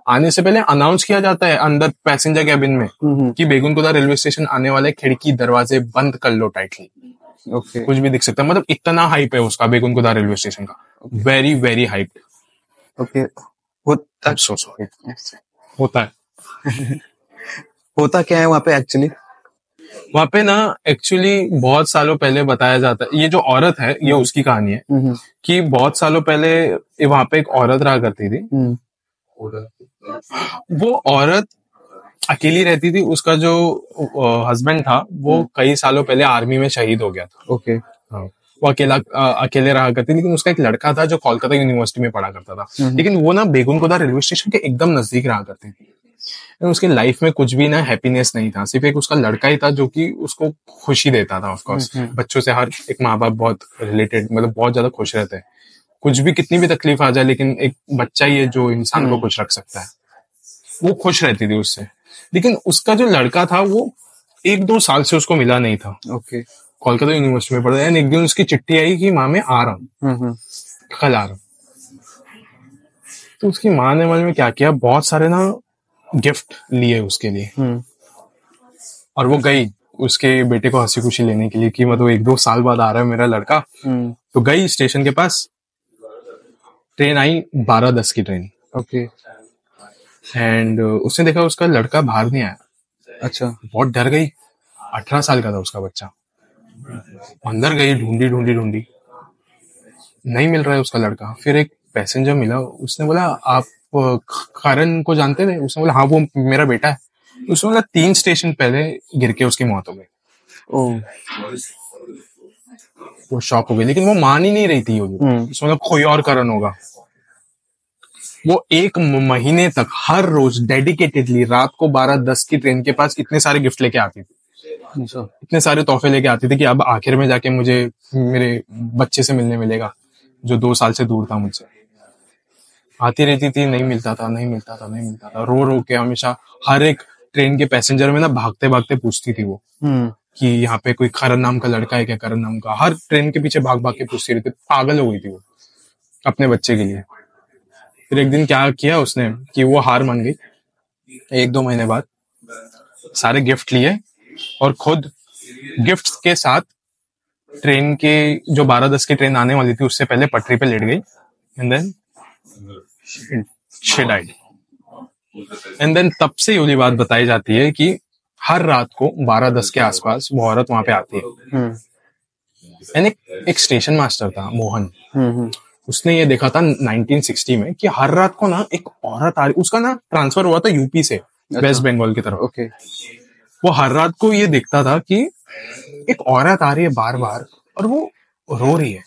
Speaker 2: आने से पहले अनाउंस किया जाता है अंदर पैसेंजर कैबिन में कि बेगुनकुदा रेलवे स्टेशन आने वाले, खिड़की दरवाजे बंद कर लो टाइटली।
Speaker 1: ओके,
Speaker 2: कुछ भी दिख सकता है, मतलब इतना हाइप है उसका बेगुनकुदा रेलवे स्टेशन का। Very very hype.
Speaker 1: ओके,
Speaker 2: होता है।
Speaker 1: होता क्या है वहां पे एक्चुअली?
Speaker 2: वहां पे ना एक्चुअली बहुत सालों पहले बताया जाता है, ये जो औरत है ये उसकी कहानी है कि बहुत सालों पहले वहां पे एक औरत रहा करती थी। वो औरत अकेली रहती थी। उसका जो हस्बैंड था वो कई सालों पहले आर्मी में शहीद हो गया था।
Speaker 1: ओके,
Speaker 2: वो अकेले रहा करती, लेकिन उसका एक लड़का था जो कोलकाता यूनिवर्सिटी में पढ़ा करता था। लेकिन वो ना बेगुनकुदा रेलवे स्टेशन के एकदम नजदीक रहा करती थी। उसके लाइफ में कुछ भी ना हैप्पीनेस नहीं था, सिर्फ एक उसका लड़का ही था जो कि उसको खुशी देता था। ऑफ कोर्स बच्चों से हर एक माँ बाप बहुत रिलेटेड, मतलब बहुत ज्यादा खुश रहते हैं। कुछ भी कितनी भी तकलीफ आ जाए, लेकिन एक बच्चा ही है जो इंसान को खुश रख सकता है। वो खुश रहती थी उससे। लेकिन उसका जो लड़का था वो 1-2 साल से उसको मिला नहीं था।
Speaker 1: ओके,
Speaker 2: कोलकाता यूनिवर्सिटी में पढ़ा। एंड एक दिन उसकी चिट्ठी आई कि माँ मैं आ रहा हूँ, कल आ रहा हूँ। तो उसकी माँ ने मन में क्या किया, बहुत सारे ना गिफ्ट लिए उसके लिए, और वो गई उसके बेटे को हंसी खुशी लेने के लिए कि मतलब 1-2 साल बाद आ रहा है मेरा लड़का। तो गई स्टेशन के पास, ट्रेन आई 12:10 की ट्रेन।
Speaker 1: ओके,
Speaker 2: एंड उसने देखा उसका लड़का बाहर नहीं आया।
Speaker 1: अच्छा,
Speaker 2: बहुत डर गई। 18 साल का था उसका बच्चा। अंदर गई, ढूंढी, नहीं मिल रहा है उसका लड़का। फिर एक पैसेंजर मिला, उसने बोला आप करण को जानते थे? उसने बोला हाँ वो मेरा बेटा है। उसने बोला 3 स्टेशन पहले गिर के उसकी मौत हो गई। वो शॉक हो गई, लेकिन वो मान ही नहीं रही थी। उसने बोला कोई और करण होगा। वो एक महीने तक हर रोज डेडिकेटेडली रात को 12:10 की ट्रेन के पास इतने सारे गिफ्ट लेके आती थी, इतने सारे तोहफे लेके आती थी कि अब आखिर में जाके मुझे मेरे बच्चे से मिलने मिलेगा जो 2 साल से दूर था मुझसे। आती रहती थी, नहीं मिलता था, रो रो के हमेशा हर एक ट्रेन के पैसेंजर में ना भागते भागते पूछती थी वो कि यहाँ पे कोई करण नाम का लड़का है क्या, करण नाम का। हर ट्रेन के पीछे भाग भाग के पूछती रहती, पागल हो गई थी वो अपने बच्चे के लिए। फिर एक दिन क्या किया उसने कि वो हार मान गई। 1-2 महीने बाद सारे गिफ्ट लिए और खुद गिफ्ट्स के साथ ट्रेन के जो 12:10 की ट्रेन आने वाली थी उससे पहले पटरी पे लेट गई and then she died. And then तब से ये वाली बात बताई जाती है कि हर रात को 12:10 के आसपास वो औरत वहां पे आती है। एंड एक स्टेशन मास्टर था मोहन, उसने ये देखा था 1960 में कि हर रात को ना एक औरत आ रही, उसका ना ट्रांसफर हुआ था यूपी से वेस्ट बंगाल की तरफ।
Speaker 1: ओके।
Speaker 2: वो हर रात को ये देखता था कि एक औरत आ रही है बार बार और वो रो रही है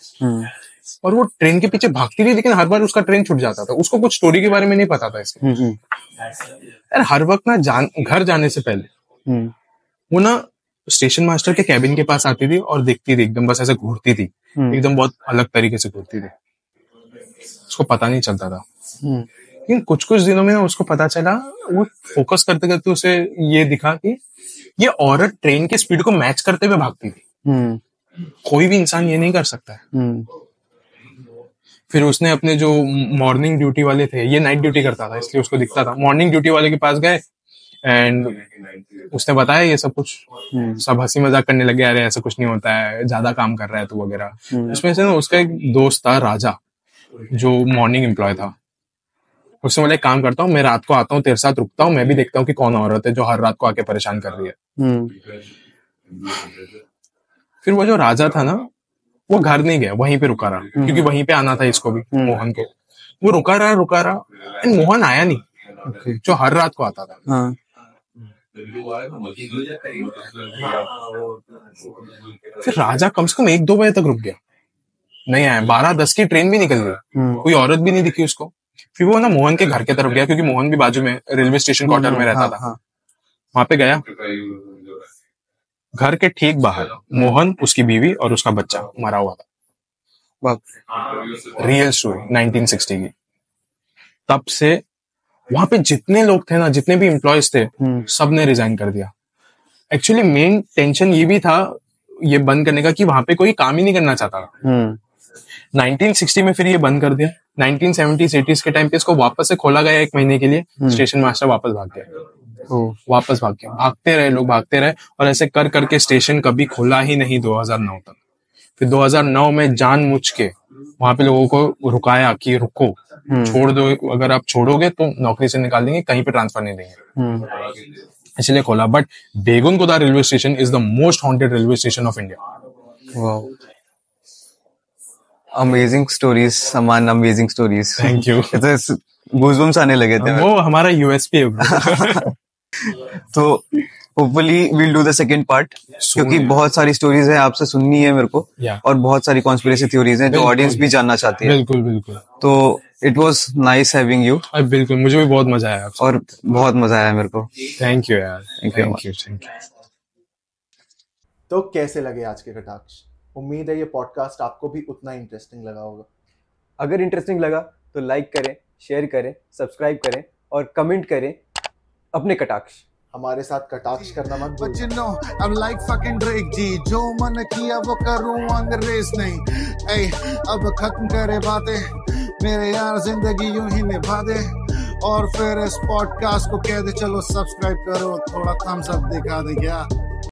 Speaker 2: और वो ट्रेन के पीछे भागती रही, लेकिन हर बार उसका ट्रेन छूट जाता था। उसको कुछ स्टोरी के बारे में नहीं पता था इसके। यार हर वक्त ना घर जाने से पहले वो ना स्टेशन मास्टर के कैबिन के पास आती थी और देखती थी, एकदम बस ऐसे घूरती थी, एकदम बहुत अलग तरीके से घूरती थी, उसको पता नहीं चलता था। लेकिन कुछ कुछ दिनों में ना उसको पता चला, वो फोकस करते करते उसे ये दिखा कि ये औरत ट्रेन के स्पीड को मैच करते हुए भागती थी। कोई भी इंसान ये नहीं कर सकता है। फिर उसने अपने जो मॉर्निंग ड्यूटी वाले थे, ये नाइट ड्यूटी करता था इसलिए उसको दिखता था, मॉर्निंग ड्यूटी वाले के पास गए एंड उसने बताया ये सब कुछ। सब हंसी मजाक करने लगे, अरे ऐसा कुछ नहीं होता है, ज्यादा काम कर रहा है तू वगैरह। उसमें से ना उसका एक दोस्त था राजा, जो मॉर्निंग एम्प्लॉय था। उससे बोला एक काम करता हूँ, मैं रात को आता हूँ तेरे साथ, रुकता हूँ, मैं भी देखता हूँ कि कौन औरत है जो हर रात को आके परेशान कर रही है। फिर वो जो राजा था ना, वो घर नहीं गया, वहीं पे रुका रहा, क्योंकि वहीं पे आना था इसको भी, मोहन को। वो रुका रहा एंड मोहन आया नहीं, जो हर रात को आता था। फिर राजा कम से कम 1-2 बजे तक रुक गया, नहीं आया। 12:10 की ट्रेन भी निकल गई, कोई औरत भी नहीं दिखी उसको। फिर वो ना मोहन के घर के तरफ गया, क्योंकि मोहन भी बाजू में रेलवे स्टेशन क्वार्टर में रहता था। वहां पे गया, घर के ठीक बाहर मोहन, उसकी बीवी और उसका बच्चा मरा हुआ था। रियल स्टोरी 1960 की। तब से वहां पे जितने लोग थे ना, जितने भी एम्प्लॉयज थे, सबने रिजाइन कर दिया। एक्चुअली मेन टेंशन ये भी था ये बंद करने का कि वहां पे कोई काम ही नहीं करना चाहता था। 1960 में फिर ये बंद कर दिया। 1970s-80s के टाइम पे इसको वापस से खोला गया 1 महीने के लिए। स्टेशन मास्टर वापस भाग गया, वापस भाग गया। भागते रहे लोग, भागते रहे, और ऐसे कर करके स्टेशन कभी खोला ही नहीं 2009 तक। फिर 2009 में जानबूझ के वहां पे लोगों को रुकाया कि रुको, छोड़ दो, अगर आप छोड़ोगे तो नौकरी से निकाल देंगे, कहीं पे ट्रांसफर नहीं देंगे, इसलिए खोला। But Begunkodar railway station is the most haunted railway station of India.
Speaker 1: Wow, amazing stories Aman, amazing stories.
Speaker 2: Thank you.
Speaker 1: Goosebumps आने लगे थे।
Speaker 2: वो हमारा यूएसपी है।
Speaker 1: तो hopefully we'll do the second part, क्योंकि बहुत सारी स्टोरीज है आपसे सुननी है मेरे को, और बहुत सारी कॉन्स्पिरेसी थ्योरीज हैं जो ऑडियंस भी जानना चाहती है।
Speaker 2: बिल्कुल बिल्कुल।
Speaker 1: तो it was nice having you.
Speaker 2: बिल्कुल, मुझे भी बहुत मजा आया आपसे।
Speaker 1: और बहुत मजा आया मेरे को।
Speaker 2: थैंक यू यार,
Speaker 1: थैंक यू।
Speaker 3: तो कैसे लगे आज के कटाक्ष? उम्मीद है ये पॉडकास्ट आपको भी उतना इंटरेस्टिंग लगा होगा।
Speaker 1: अगर इंटरेस्टिंग लगा तो लाइक करें, शेयर करें, सब्सक्राइब करें और कमेंट करें अपने कटाक्ष।
Speaker 3: हमारे साथ कटाक्ष करना मत भूलना।
Speaker 4: But you know, I'm like fucking Drake G, जो मन किया वो करूँ, अंग्रेज नहीं। ऐ अब खत्म करे बातें, मेरे यार जिंदगी यूं ही निभा दे, और फिर इस पॉडकास्ट को कह दे चलो सब्सक्राइब करो, थोड़ा थम्स अप दिखा दे क्या।